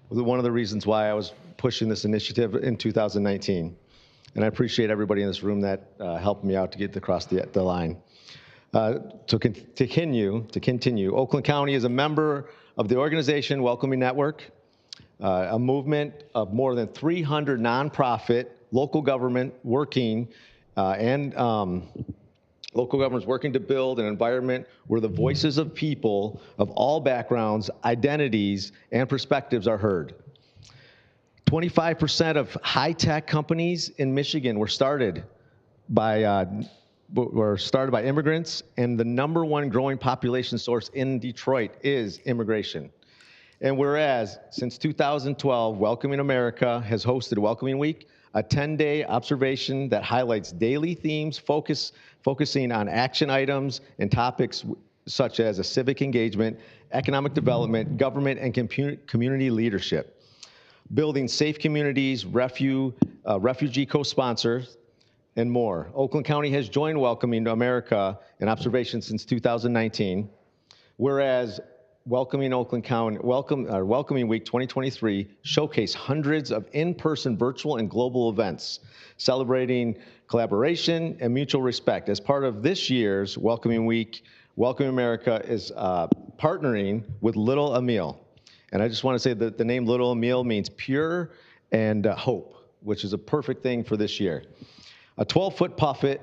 One of the reasons why I was pushing this initiative in 2019. And I appreciate everybody in this room that helped me out to get across the line. To continue, Oakland County is a member of the organization Welcoming Network, a movement of more than 300 nonprofit local government working local governments working to build an environment where the voices of people of all backgrounds, identities, and perspectives are heard. 25% of high-tech companies in Michigan were started by immigrants, and the #1 growing population source in Detroit is immigration. And whereas since 2012, Welcoming America has hosted Welcoming Week, a 10-day observation that highlights daily themes focusing on action items and topics such as a civic engagement, economic development, government, and community leadership. Building safe communities, refugee co-sponsors, and more. Oakland County has joined Welcoming America in observation since 2019, whereas Welcoming Week 2023 showcased hundreds of in-person, virtual, and global events celebrating collaboration and mutual respect. As part of this year's Welcoming Week, Welcoming America is partnering with Little Emil. And I just want to say that the name Little Emil means pure and hope, which is a perfect thing for this year. A 12-foot puppet,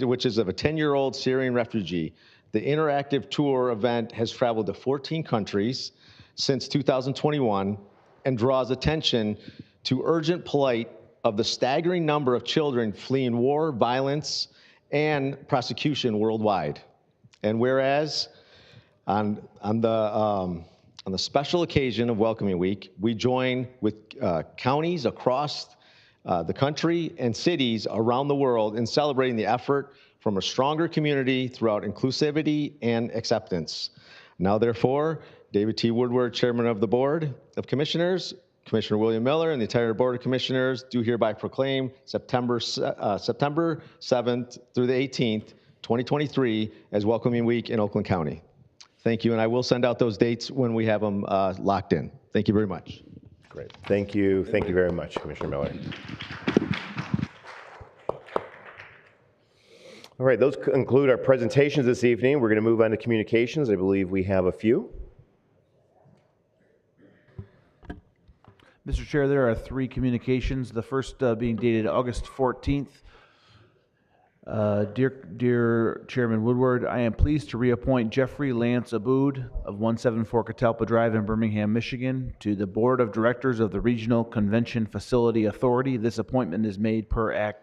which is of a 10-year-old Syrian refugee. The interactive tour event has traveled to 14 countries since 2021 and draws attention to urgent plight of the staggering number of children fleeing war, violence, and prosecution worldwide. And whereas on the special occasion of Welcoming Week, we join with counties across the country and cities around the world in celebrating the effort from a stronger community throughout inclusivity and acceptance. Now, therefore, David T. Woodward, Chairman of the Board of Commissioners, Commissioner William Miller, and the entire Board of Commissioners do hereby proclaim September 7th through the 18th, 2023 as Welcoming Week in Oakland County. Thank you, and I will send out those dates when we have them locked in. Thank you very much. Great. Thank you. Thank you very much, Commissioner Miller. All right, those conclude our presentations this evening. We're going to move on to communications. I believe we have a few. Mr. Chair, there are 3 communications. The first being dated August 14th. Dear Chairman Woodward, I am pleased to reappoint Jeffrey Lance Aboud of 174 Catalpa Drive in Birmingham, Michigan, to the Board of Directors of the Regional Convention Facility Authority. This appointment is made per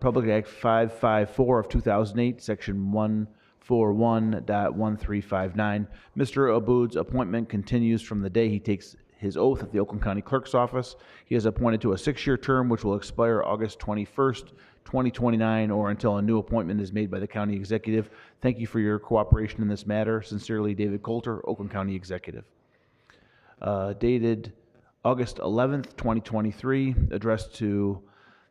Public Act 554 of 2008, Section 141.1359. Mr. Aboud's appointment continues from the day he takes his oath at the Oakland County Clerk's Office. He is appointed to a 6-year term, which will expire August 21st, 2029, or until a new appointment is made by the County Executive. Thank you for your cooperation in this matter. Sincerely, David Coulter, Oakland County Executive. Dated August 11th, 2023, addressed to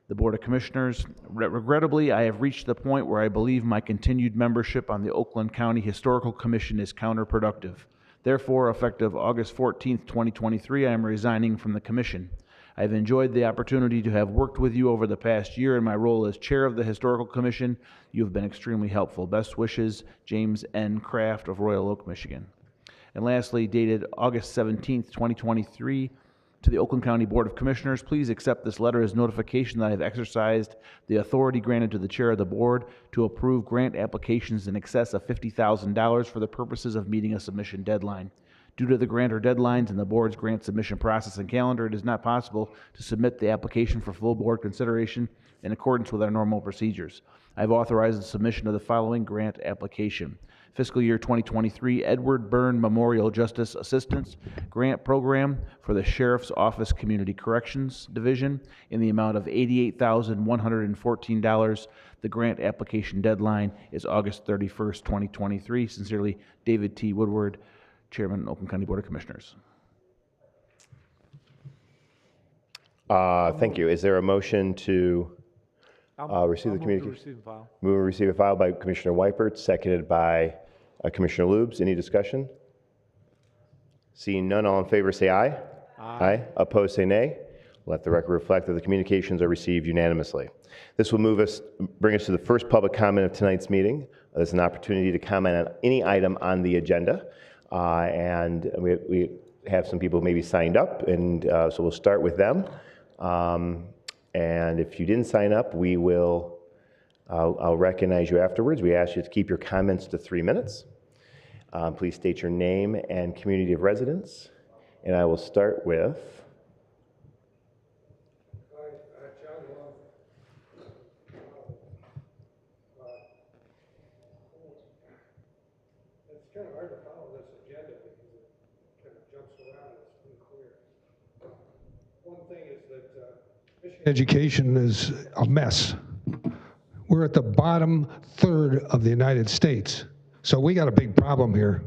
the Board of Commissioners. Regrettably, I have reached the point where I believe my continued membership on the Oakland County Historical Commission is counterproductive. Therefore, effective August 14th, 2023, I am resigning from the commission. I have enjoyed the opportunity to have worked with you over the past year in my role as chair of the Historical Commission. You have been extremely helpful. Best wishes, James N. Kraft of Royal Oak, Michigan. And lastly, dated August 17th, 2023, to the Oakland County Board of Commissioners, please accept this letter as notification that I have exercised the authority granted to the chair of the board to approve grant applications in excess of $50,000 for the purposes of meeting a submission deadline. Due to the grantor deadlines and the board's grant submission process and calendar, it is not possible to submit the application for full board consideration in accordance with our normal procedures. I have authorized the submission of the following grant application. Fiscal year 2023 Edward Byrne Memorial Justice Assistance Grant Program for the Sheriff's Office Community Corrections Division in the amount of $88,114. The grant application deadline is August 31st, 2023. Sincerely, David T. Woodward, Chairman, Oakland County Board of Commissioners. Thank you. Is there a motion to receive the communication? Move and receive a file by Commissioner Weipert, seconded by Commissioner Lubes. Any discussion? Seeing none, all in favor say aye. Aye. Opposed say nay. Let the record reflect that the communications are received unanimously. This will bring us to the first public comment of tonight's meeting. There's an opportunity to comment on any item on the agenda. And we have some people maybe signed up, and so we'll start with them. And if you didn't sign up, I'll recognize you afterwards. We ask you to keep your comments to 3 minutes. Please state your name and community of residence. And I will start with It's kind of hard to follow this agenda because it kind of jumps around. It's unclear. One thing is that Michigan education is a mess. We're at the bottom third of the United States. So we got a big problem here.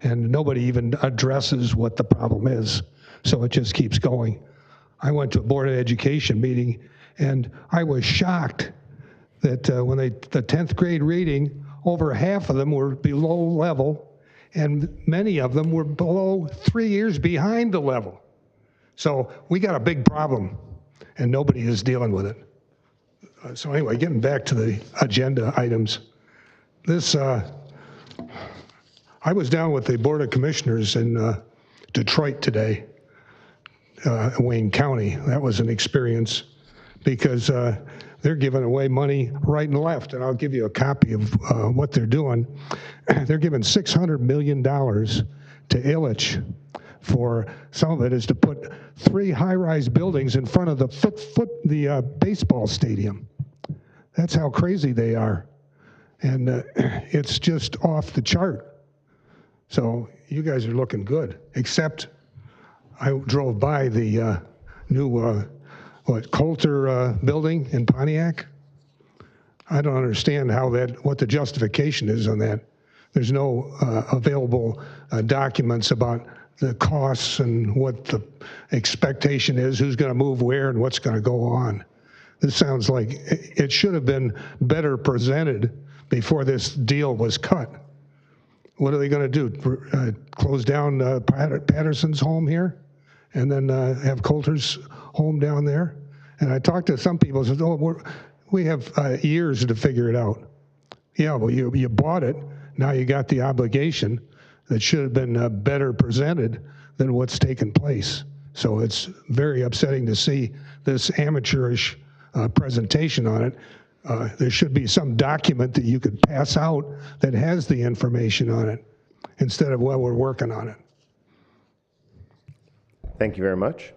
And nobody even addresses what the problem is. So it just keeps going. I went to a Board of Education meeting, and I was shocked that when the 10th grade reading, over half of them were below level, and many of them were below 3 years behind the level. So we got a big problem, and nobody is dealing with it. So anyway, getting back to the agenda items, I was down with the Board of Commissioners in Detroit today, Wayne County. That was an experience because they're giving away money right and left, and I'll give you a copy of what they're doing. They're giving $600 million to Ilitch for some of it is to put 3 high-rise buildings in front of the baseball stadium. That's how crazy they are. And it's just off the chart. So you guys are looking good, except I drove by the new, Coulter building in Pontiac. I don't understand what the justification is on that. There's no available documents about the costs and what the expectation is, who's going to move where and what's going to go on. This sounds like it should have been better presented before this deal was cut. What are they going to do? Close down Patterson's home here and then have Coulter's home down there? And I talked to some people who said, oh, we have years to figure it out. Yeah, well, you bought it. Now you got the obligation that should have been better presented than what's taken place. So it's very upsetting to see this amateurish presentation on it. There should be some document that you could pass out that has the information on it instead of, well, we're working on it. Thank you very much.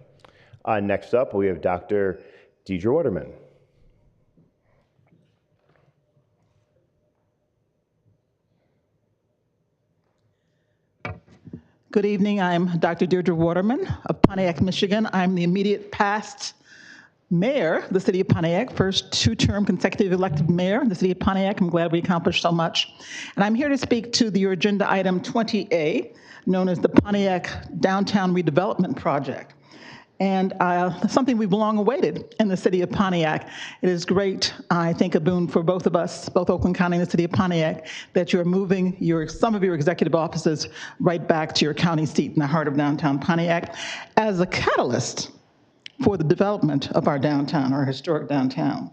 Next up, we have Dr. Deidre Waterman. Good evening. I'm Dr. Deirdre Waterman of Pontiac, Michigan. I'm the immediate past mayor of the city of Pontiac, first 2-term consecutive elected mayor in the city of Pontiac. I'm glad we accomplished so much. And I'm here to speak to your agenda item 20A, known as the Pontiac Downtown Redevelopment Project. And something we've long awaited in the city of Pontiac. It is great, I think, a boon for both of us, both Oakland County and the city of Pontiac, that you're moving some of your executive offices right back to your county seat in the heart of downtown Pontiac as a catalyst for the development of our downtown, our historic downtown.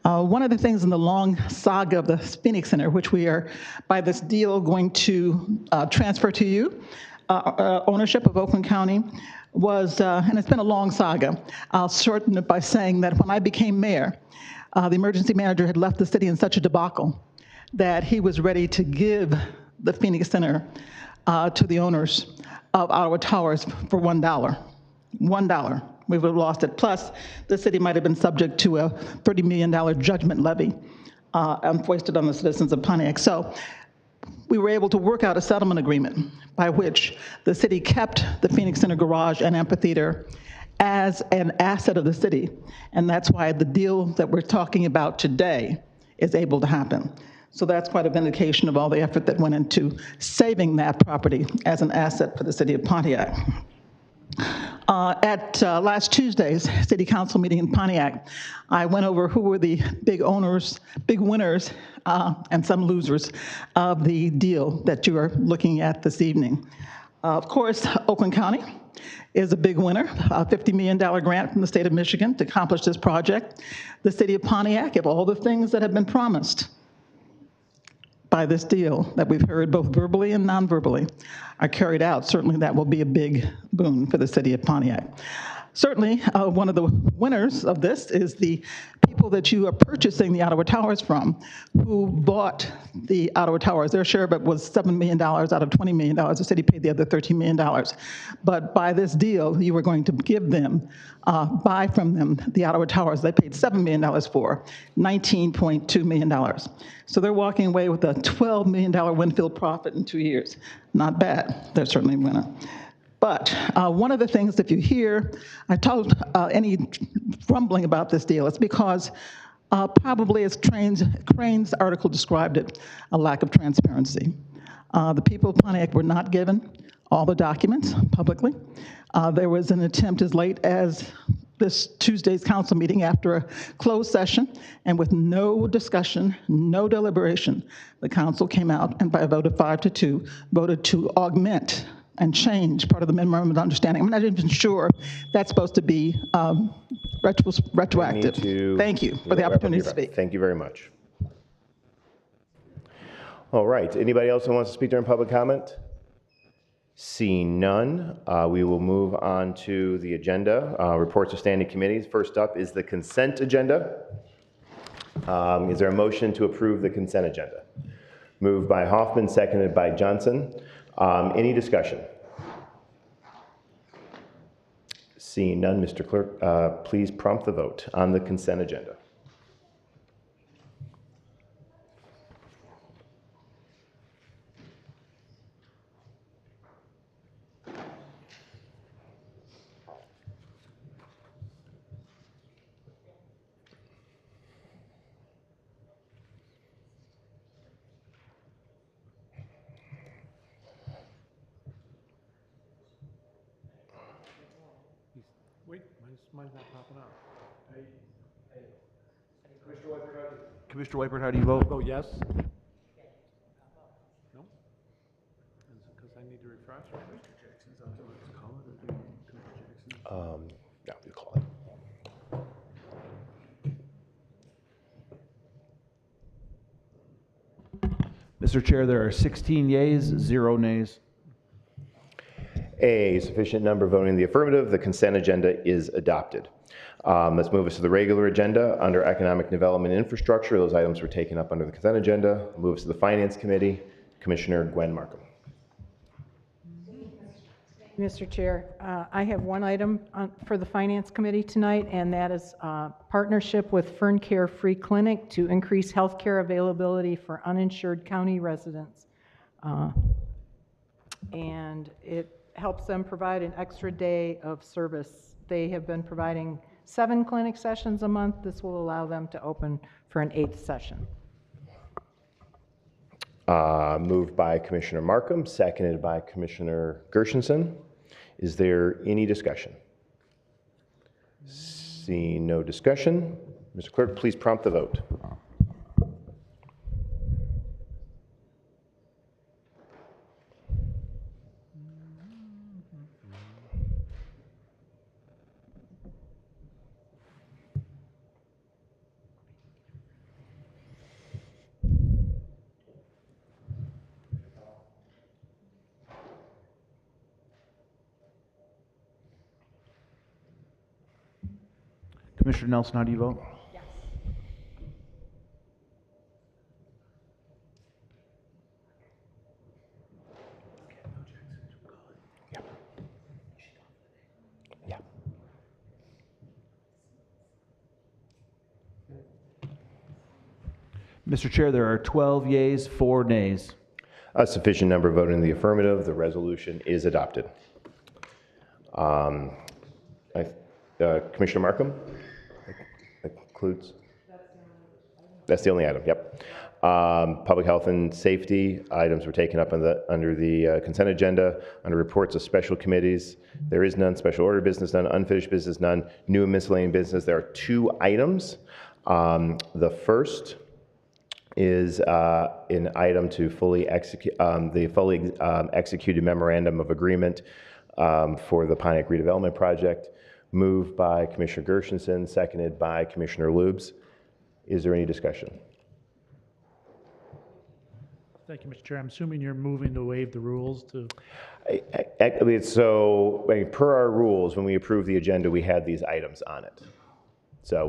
One of the things in the long saga of the Phoenix Center, which we are, by this deal, going to transfer to you, ownership of Oakland County, was, and it's been a long saga. I'll shorten it by saying that when I became mayor, the emergency manager had left the city in such a debacle that he was ready to give the Phoenix Center to the owners of Ottawa Towers for $1. $1. We would have lost it. Plus, the city might have been subject to a $30 million judgment levy foisted on the citizens of Pontiac. So we were able to work out a settlement agreement by which the city kept the Phoenix Center Garage and Amphitheater as an asset of the city. And that's why the deal that we're talking about today is able to happen. So that's quite a vindication of all the effort that went into saving that property as an asset for the city of Pontiac. At last Tuesday's city council meeting in Pontiac, I went over who were the big owners, big winners, and some losers of the deal that you are looking at this evening. Of course, Oakland County is a big winner, a $50 million grant from the state of Michigan to accomplish this project. The city of Pontiac, of all the things that have been promised by this deal that we've heard both verbally and non-verbally are carried out, certainly that will be a big boon for the city of Pontiac. Certainly, one of the winners of this is the people that you are purchasing the Ottawa Towers from, who bought the Ottawa Towers. Their share of it was $7 million out of $20 million. The city paid the other $13 million. But by this deal, you were going to give them, buy from them the Ottawa Towers they paid $7 million for, $19.2 million. So they're walking away with a $12 million Winfield profit in 2 years. Not bad. They're certainly a winner. But one of the things, if you hear, I told any rumbling about this deal, it's because probably as Crane's article described it, a lack of transparency. The people of Pontiac were not given all the documents publicly. There was an attempt as late as this Tuesday's council meeting after a closed session and with no discussion, no deliberation, the council came out and by a vote of 5-2 voted to augment and change part of the memorandum of understanding. I'm not even sure that's supposed to be retroactive. Thank you for the opportunity to speak. Thank you very much. All right, anybody else who wants to speak during public comment? Seeing none, we will move on to the agenda. Reports of standing committees. First up is the consent agenda. Is there a motion to approve the consent agenda? Moved by Hoffman, seconded by Johnson. Any discussion? Seeing none, Mr. Clerk, please prompt the vote on the consent agenda. Wait, mine's not popping up. Commissioner Wypert, how do you vote? Vote yes? No? Because I need to refresh. No, you call it. Mr. Chair, there are 16 yeas, 0 nays. A sufficient number voting in the affirmative, the consent agenda is adopted. Let's move us to the regular agenda. Under Economic Development and Infrastructure, those items were taken up under the consent agenda. Move us to the Finance Committee. Commissioner Gwen Markham. Mr. Chair, I have one item for the Finance Committee tonight, and that is partnership with Fern Care Free Clinic to increase healthcare availability for uninsured county residents. And it helps them provide an extra day of service. They have been providing 7 clinic sessions a month. This will allow them to open for an 8th session. Moved by Commissioner Markham, seconded by Commissioner Gershenson. Is there any discussion? Seeing no discussion, Mr. Clerk, please prompt the vote. Commissioner Nelson, how do you vote? Yes. Yeah. Mr. Chair, there are 12 yeas, 4 nays. A sufficient number voting in the affirmative, the resolution is adopted. Commissioner Markham? That concludes? That's the only item, yep. Public health and safety items were taken up under the consent agenda. Under reports of special committees, there is none. Special order business, none. Unfinished business, none. New and miscellaneous business, there are 2 items. The first is an item to fully execute the fully executed memorandum of agreement for the Pontiac redevelopment project. Moved by Commissioner Gershenson, seconded by Commissioner Lubes. Is there any discussion? Thank you, Mr. Chair. I'm assuming you're moving to waive the rules to... Per our rules, when we approved the agenda, we had these items on it. So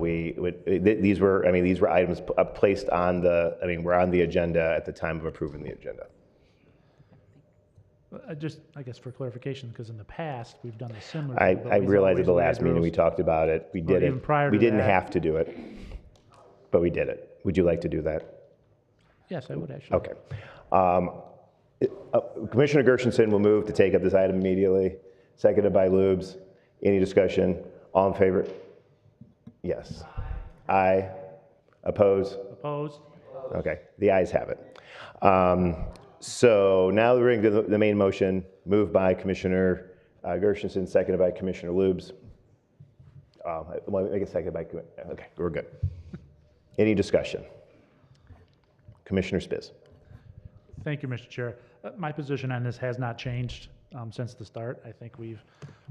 these were items placed on were on the agenda at the time of approving the agenda. I guess for clarification, because in the past, we've done a similar... I realized at the last meeting we talked about it. We did it. Even prior to we didn't that. have to do it, but we did it. Would you like to do that? Yes, I would actually. Okay. Commissioner Gershenson will move to take up this item immediately. Seconded by Lubes. Any discussion? All in favor? Yes. Aye. Oppose? Opposed? Okay. The ayes have it. So now we're into the main motion, moved by Commissioner Gershenson, seconded by Commissioner Lubes. Make it seconded by, okay, we're good. Any discussion? Commissioner Spiz. Thank you, Mr. Chair. My position on this has not changed since the start. I think we've,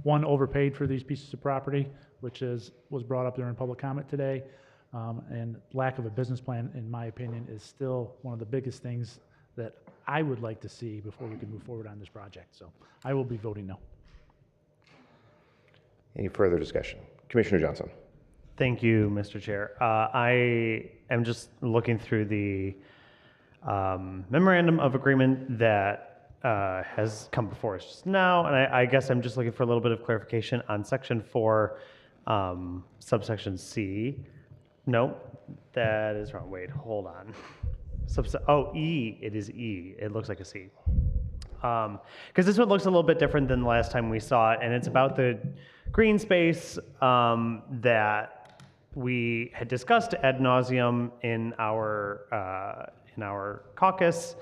one, overpaid for these pieces of property, which was brought up during public comment today, and lack of a business plan, in my opinion, is still one of the biggest things that I would like to see before we can move forward on this project. So I will be voting no. Any further discussion? Commissioner Johnson. Thank you, Mr. Chair. I am just looking through the memorandum of agreement that has come before us just now, and I guess I'm just looking for a little bit of clarification on section 4, subsection C. No, that is wrong. Wait, hold on. E, it is E. It looks like a C. Because this one looks a little bit different than the last time we saw it, and it's about the green space that we had discussed ad nauseum in our caucus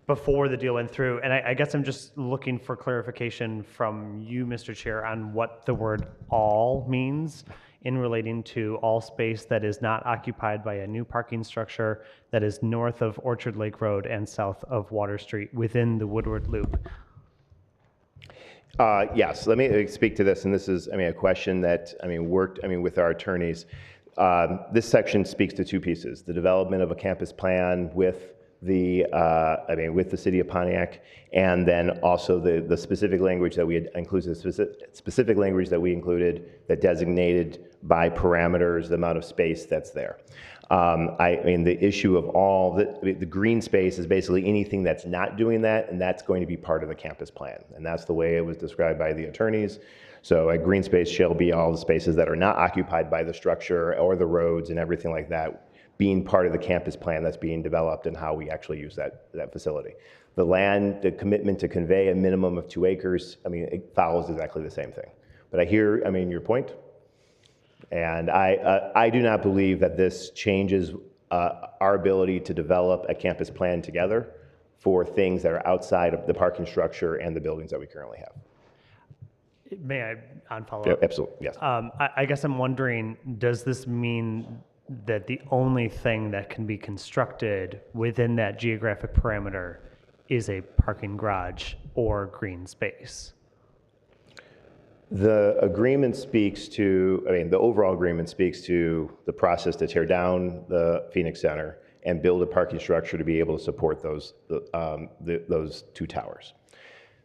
before the deal went through. And I guess I'm just looking for clarification from you, Mr. Chair, on what the word all means in relating to all space that is not occupied by a new parking structure that is north of Orchard Lake Road and south of Water Street within the Woodward Loop. Yes, let me speak to this, and this is, a question that, worked, with our attorneys. This section speaks to two pieces: the development of a campus plan with the, with the city of Pontiac, and then also the specific language that we had included, specific language that we included that designated by parameters the amount of space that's there. The issue of all the green space is basically anything that's not doing that, and that's going to be part of the campus plan, and that's the way it was described by the attorneys. So a green space shall be all the spaces that are not occupied by the structure or the roads and everything like that, being part of the campus plan that's being developed and how we actually use that facility. The land, the commitment to convey a minimum of 2 acres, it follows exactly the same thing. But I hear, your point, and I do not believe that this changes our ability to develop a campus plan together for things that are outside of the parking structure and the buildings that we currently have. May I on follow Yeah, up? absolutely, yes. I guess I'm wondering, does this mean that the only thing that can be constructed within that geographic parameter is a parking garage or green space? The agreement speaks to, the overall agreement speaks to the process to tear down the Phoenix Center and build a parking structure to be able to support those 2 towers.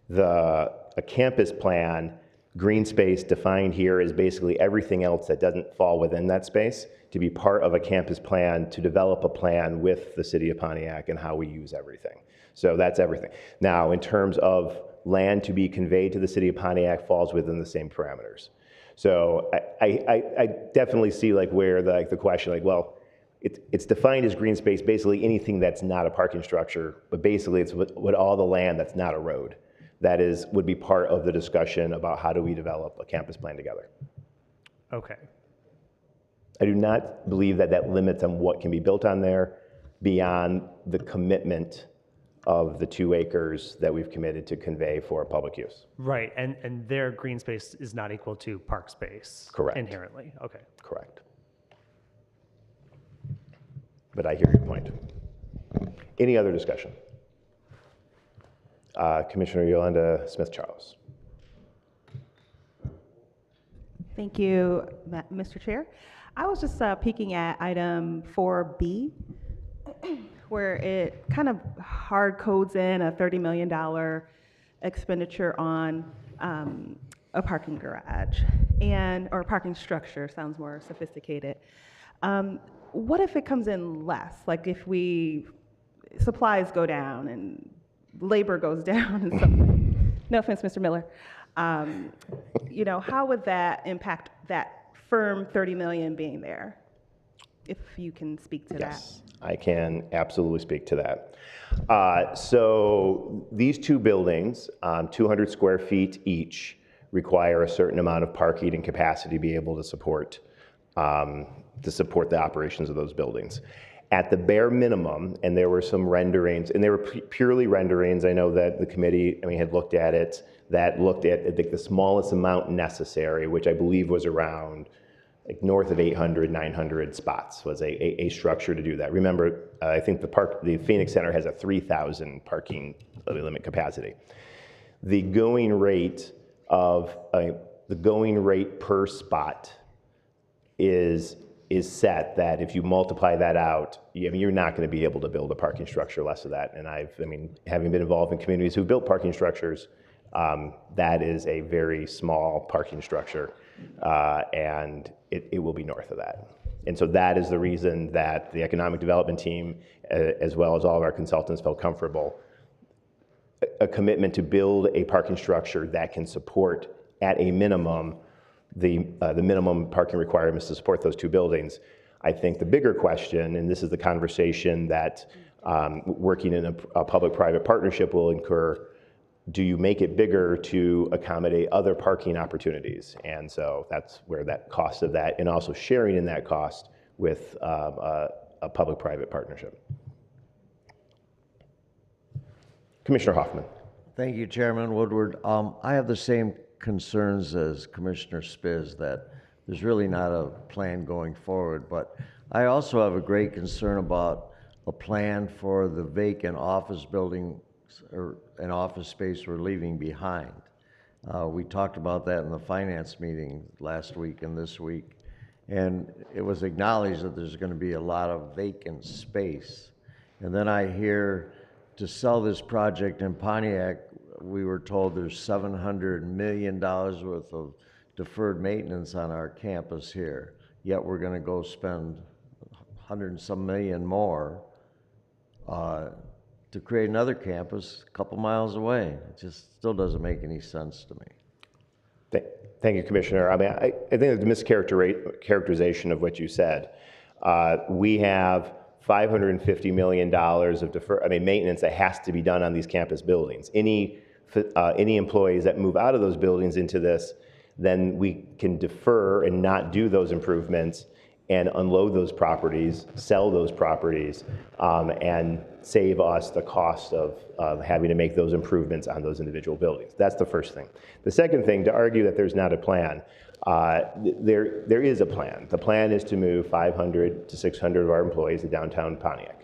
A campus plan, green space defined here is basically everything else that doesn't fall within that space to be part of a campus plan, to develop a plan with the city of Pontiac and how we use everything. So that's everything. Now, in terms of land to be conveyed to the city of Pontiac falls within the same parameters. So I definitely see where the question, it's defined as green space, basically anything that's not a parking structure, but basically it's what all the land that's not a road. That would be part of the discussion about how do we develop a campus plan together. Okay. I do not believe that limits on what can be built on there beyond the commitment of the 2 acres that we've committed to convey for public use. Right, and their green space is not equal to park space. Correct. Inherently, okay. Correct. But I hear your point. Any other discussion? Commissioner Yolanda Smith-Charles. Thank you, Mr. Chair. I was just peeking at item 4B, where it kind of hard codes in a $30 million expenditure on a parking garage or parking structure, sounds more sophisticated. What if it comes in less? Like if supplies go down and labor goes down and something? No offense, Mr. Miller. How would that impact that firm $30 million being there? If you can speak to that. Yes, I can absolutely speak to that. So these 2 buildings, 200 square feet each, require a certain amount of parking and capacity to be able to support the operations of those buildings. At the bare minimum, and there were some renderings, and they were purely renderings. I know that the committee, had looked at it, that looked at, I think, the smallest amount necessary, which I believe was around north of 800, 900 spots was a structure to do that. Remember, I think the Phoenix Center has a 3,000 parking limit capacity. The going rate per spot is set that if you multiply that out, you're not going to be able to build a parking structure less of that. And having been involved in communities who built parking structures, that is a very small parking structure, and it will be north of that. And so that is the reason that the economic development team, as well as all of our consultants, felt comfortable a commitment to build a parking structure that can support, at a minimum, the minimum parking requirements to support those two buildings. I think the bigger question, and this is the conversation that working in a public-private partnership will incur, do you make it bigger to accommodate other parking opportunities? And so that's where that cost of that, and also sharing in that cost with a public-private partnership. Commissioner Hoffman. Thank you, Chairman Woodward. I have the same concerns as Commissioner Spiz, that there's really not a plan going forward, but I also have a great concern about a plan for the vacant office building or an office space we're leaving behind. We talked about that in the finance meeting last week and this week, and it was acknowledged that there's going to be a lot of vacant space. And then I hear to sell this project in Pontiac, we were told there's $700 million worth of deferred maintenance on our campus here, yet we're going to go spend 100 and some million more to create another campus a couple miles away. It just still doesn't make any sense to me. Thank you, Commissioner. I mean, I think the mischaracterization of what you said. We have $550 million of maintenance that has to be done on these campus buildings. Any employees that move out of those buildings into this, then we can defer and not do those improvements and unload those properties, sell those properties, and save us the cost of having to make those improvements on those individual buildings. That's the first thing. The second thing, to argue that there's not a plan, there is a plan. The plan is to move 500 to 600 of our employees to downtown Pontiac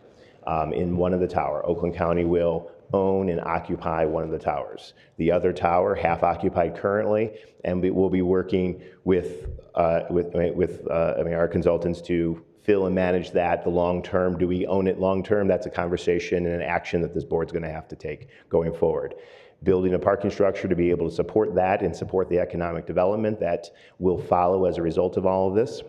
in one of the towers. Oakland County will own and occupy one of the towers. The other tower, half occupied currently, and we will be working with our consultants to fill and manage that the long term. Do we own it long term? That's a conversation and an action that this board's going to have to take going forward. Building a parking structure to be able to support that and support the economic development that will follow as a result of all of this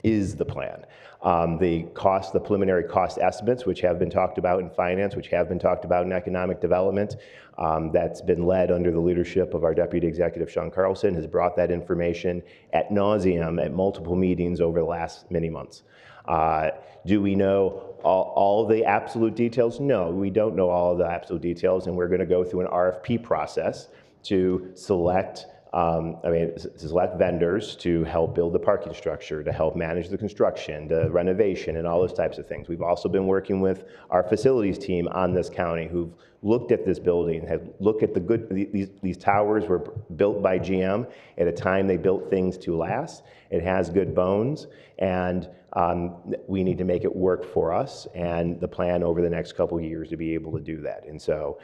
is the plan. The preliminary cost estimates, which have been talked about in finance, which have been talked about in economic development, that's been led under the leadership of our Deputy Executive Sean Carlson, has brought that information ad nauseum at multiple meetings over the last many months. Do we know all the absolute details? No, we don't know all of the absolute details, and we're going to go through an RFP process to select vendors to help build the parking structure, to help manage the construction, the renovation, and all those types of things. We've also been working with our facilities team on this county who've looked at this building, have looked at these towers were built by GM at a time they built things to last. It has good bones, and we need to make it work for us, and the plan over the next couple of years to be able to do that. And so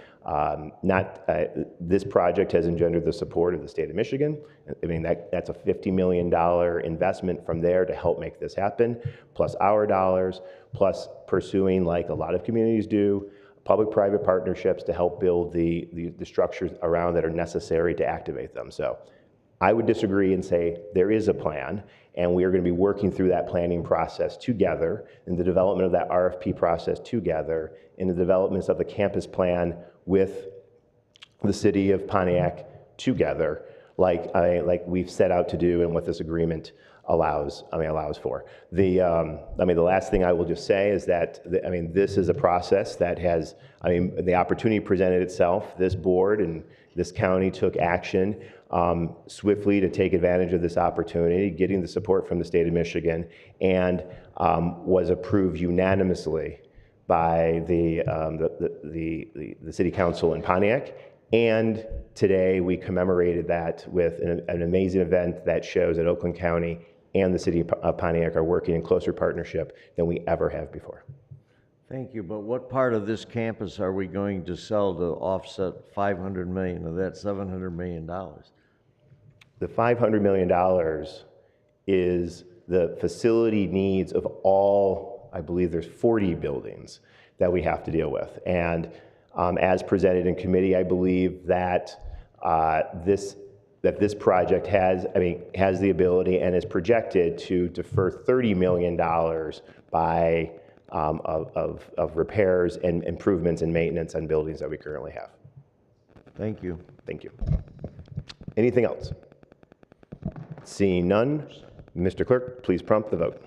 this project has engendered the support of the state of Michigan. I mean, that's a $50 million investment from there to help make this happen, plus our dollars, plus pursuing, like a lot of communities do, public-private partnerships to help build the structures around that are necessary to activate them. So I would disagree and say there is a plan, and we are going to be working through that planning process together, in the development of that RFP process together, in the developments of the campus plan with the city of Pontiac together, like we've set out to do and what this agreement allows for. The last thing I will just say is that this is a process that has, the opportunity presented itself. This board and this county took action swiftly to take advantage of this opportunity, getting the support from the state of Michigan, and was approved unanimously by the city council in Pontiac. And today we commemorated that with an amazing event that shows that Oakland County and the city of Pontiac are working in closer partnership than we ever have before. Thank you, but what part of this campus are we going to sell to offset $500 million of that $700 million? The $500 million is the facility needs of all, I believe there's 40 buildings that we have to deal with. And as presented in committee, I believe that this project has the ability and is projected to defer $30 million of repairs and improvements and maintenance on buildings that we currently have. Thank you. Thank you. Anything else? Seeing none, Mr. Clerk, please prompt the vote.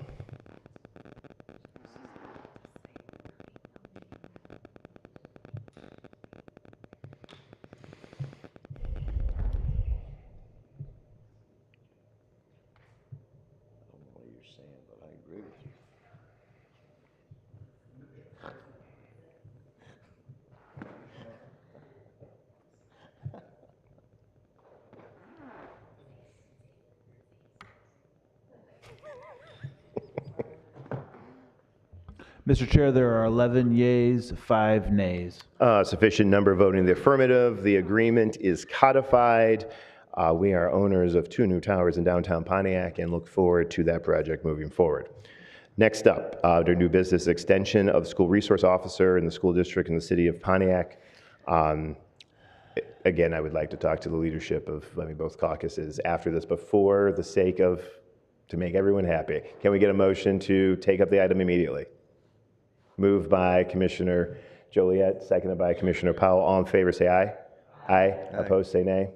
Mr. Chair, there are 11 yeas, 5 nays. Sufficient number voting in the affirmative. The agreement is codified. We are owners of 2 new towers in downtown Pontiac and look forward to that project moving forward. Next up, under new business, extension of school resource officer in the school district in the city of Pontiac. Again, I would like to talk to the leadership of both caucuses after this, but for the sake of, to make everyone happy, can we get a motion to take up the item immediately? Moved by Commissioner Joliet, seconded by Commissioner Powell. All in favor, say aye. Aye. Opposed, say nay.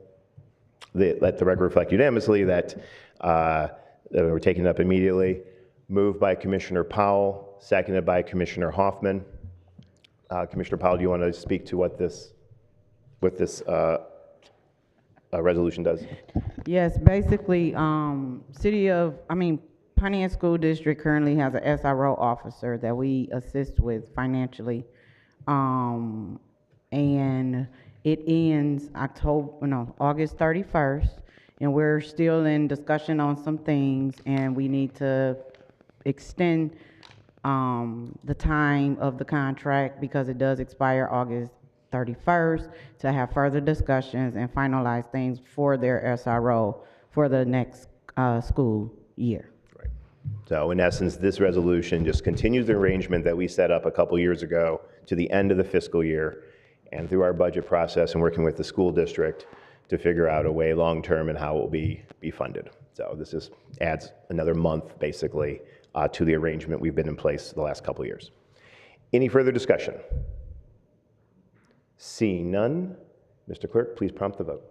Let the record reflect unanimously that we're taking it up immediately. Moved by Commissioner Powell, seconded by Commissioner Hoffman. Commissioner Powell, do you want to speak to what this resolution does? Yes, basically, Pontiac School District currently has an SRO officer that we assist with financially. And it ends August 31st, and we're still in discussion on some things, and we need to extend the time of the contract because it does expire August 31st to have further discussions and finalize things for their SRO for the next school year. So in essence, this resolution just continues the arrangement that we set up a couple years ago to the end of the fiscal year, and through our budget process and working with the school district to figure out a way long-term and how it will be funded. So this just adds another month, basically, to the arrangement we've been in place the last couple years. Any further discussion? Seeing none, Mr. Clerk, please prompt the vote.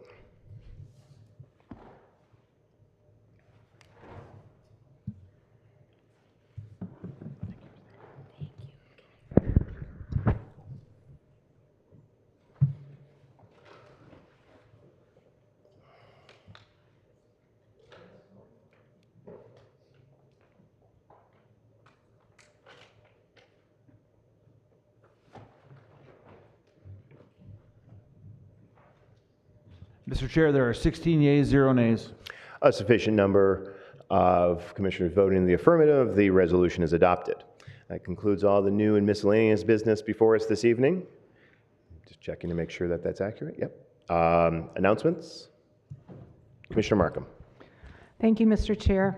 Mr. Chair, there are 16 yeas, 0 nays. A sufficient number of commissioners voting in the affirmative, the resolution is adopted. That concludes all the new and miscellaneous business before us this evening. Just checking to make sure that that's accurate. Yep. Announcements? Commissioner Markham. Thank you, Mr. Chair.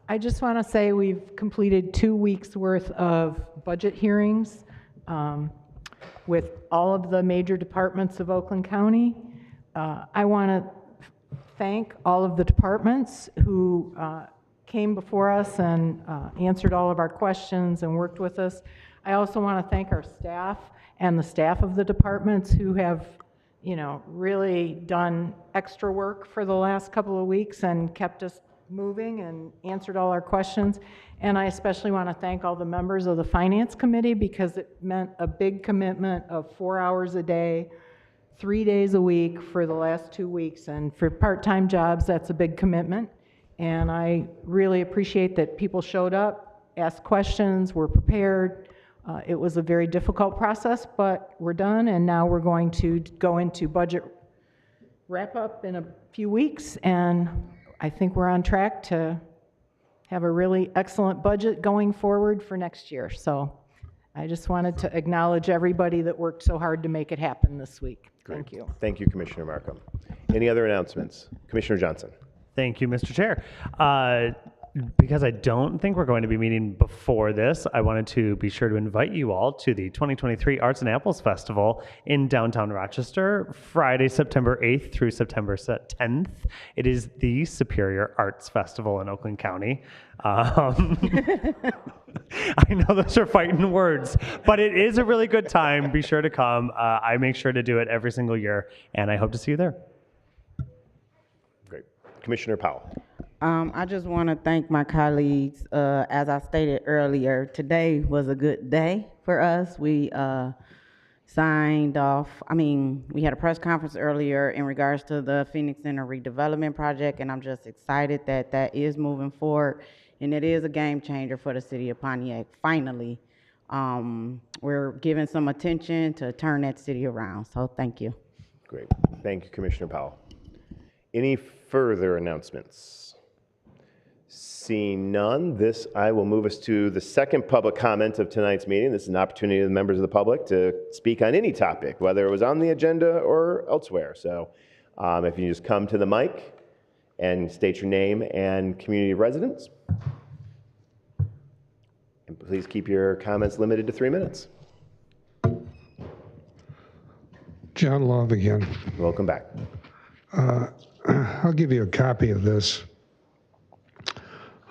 I just want to say we've completed 2 weeks worth of budget hearings with all of the major departments of Oakland County. I want to thank all of the departments who came before us and answered all of our questions and worked with us. I also want to thank our staff and the staff of the departments who have, really done extra work for the last couple of weeks and kept us moving and answered all our questions. And I especially want to thank all the members of the Finance Committee because it meant a big commitment of 4 hours a day, 3 days a week for the last 2 weeks. And for part-time jobs, that's a big commitment. And I really appreciate that people showed up, asked questions, were prepared. It was a very difficult process, but we're done. And now we're going to go into budget wrap-up in a few weeks. And I think we're on track to have a really excellent budget going forward for next year. So I just wanted to acknowledge everybody that worked so hard to make it happen this week. Great. Thank you. Thank you, Commissioner Markham. Any other announcements? Commissioner Johnson. Thank you, Mr. Chair. Because I don't think we're going to be meeting before this, I wanted to be sure to invite you all to the 2023 Arts and Apples Festival in downtown Rochester, Friday, September 8th through September 10th. It is the Superior Arts Festival in Oakland County. I know those are fighting words, but it is a really good time. Be sure to come. I make sure to do it every single year, and I hope to see you there. Great. Commissioner Powell. I just want to thank my colleagues. As I stated earlier, today was a good day for us. We signed off, we had a press conference earlier in regards to the Phoenix Center redevelopment project, and I'm just excited that that is moving forward, and it is a game changer for the city of Pontiac. Finally, we're giving some attention to turn that city around, so thank you. Great. Thank you, Commissioner Powell. Any further announcements? Seeing none, I will move us to the second public comment of tonight's meeting. This is an opportunity for the members of the public to speak on any topic, whether it was on the agenda or elsewhere. So if you just come to the mic and state your name and community of residence. And please keep your comments limited to 3 minutes. John Love again. Welcome back. I'll give you a copy of this.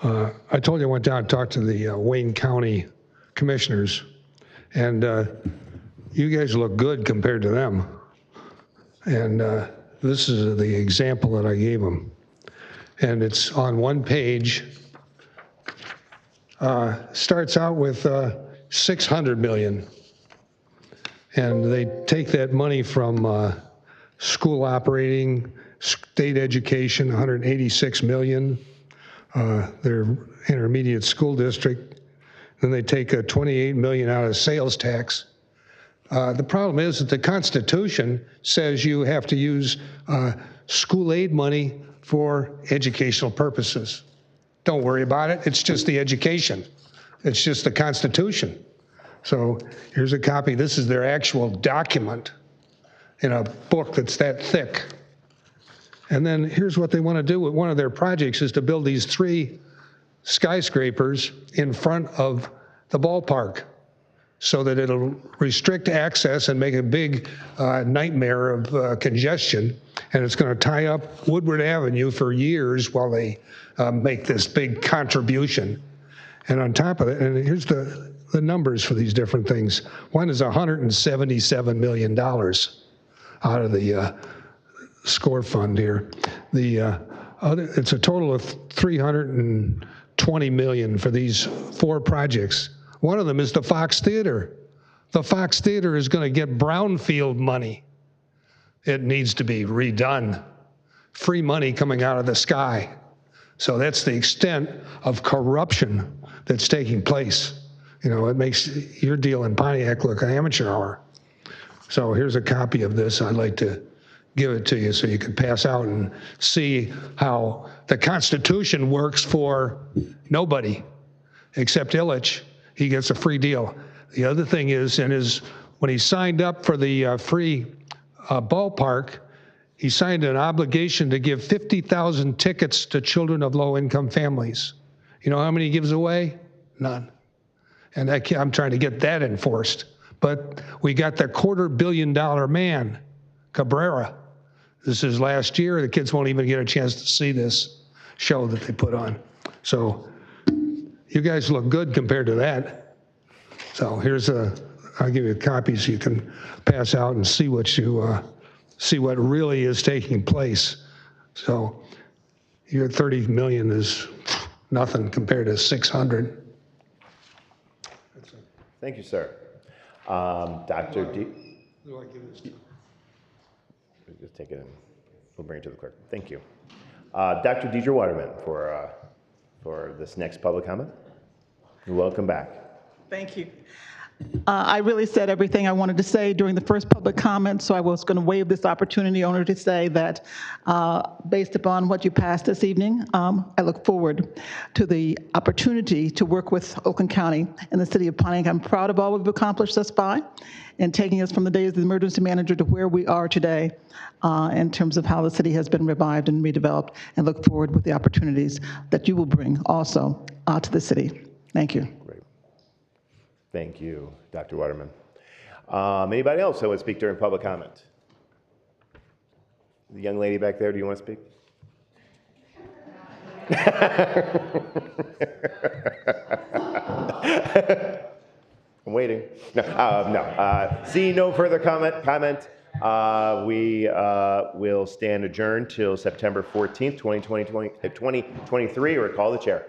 I told you I went down and talked to the Wayne County commissioners, and you guys look good compared to them. And this is the example that I gave them. And it's on one page. Starts out with 600 million. And they take that money from school operating, state education, 186 million. Their intermediate school district. Then they take a 28 million out of sales tax. The problem is that the Constitution says you have to use school aid money for educational purposes. Don't worry about it. It's just the education. It's just the Constitution. So here's a copy. This is their actual document in a book that's that thick. And then here's what they want to do with one of their projects is to build these 3 skyscrapers in front of the ballpark so that it'll restrict access and make a big nightmare of congestion. And it's going to tie up Woodward Avenue for years while they make this big contribution. And on top of it, and here's the numbers for these different things. One is $177 million out of the SCORE fund here. The other, it's a total of $320 million for these 4 projects. One of them is the Fox Theater. The Fox Theater is going to get brownfield money. It needs to be redone. Free money coming out of the sky. So that's the extent of corruption that's taking place. You know, it makes your deal in Pontiac look amateur hour. So here's a copy of this. I'd like to give it to you so you can pass out and see how the Constitution works for nobody except Ilitch. He gets a free deal. The other thing is, when he signed up for the free ballpark, he signed an obligation to give 50,000 tickets to children of low-income families. You know how many he gives away? None. And I'm trying to get that enforced. But we got the $250 million man, Cabrera. This is last year. The kids won't even get a chance to see this show that they put on. So you guys look good compared to that. So I'll give you a copy so you can pass out and see what really is taking place. So your 30 million is nothing compared to 600. Thank you, sir. Dr. D. Just take it and we'll bring it to the clerk. Thank you. Dr. Deidre Waterman for this next public comment. Welcome back. Thank you. I really said everything I wanted to say during the first public comment, so I was going to waive this opportunity only to say that based upon what you passed this evening, I look forward to the opportunity to work with Oakland County and the city of Pontiac. I'm proud of all we've accomplished thus far and taking us from the days of the emergency manager to where we are today in terms of how the city has been revived and redeveloped, and look forward with the opportunities that you will bring also to the city. Thank you. Great. Thank you, Dr. Waterman. Anybody else that would speak during public comment? The young lady back there, do you want to speak? I'm waiting. No. Seeing no further comment, we will stand adjourned till September 14th, 2023, or call the chair.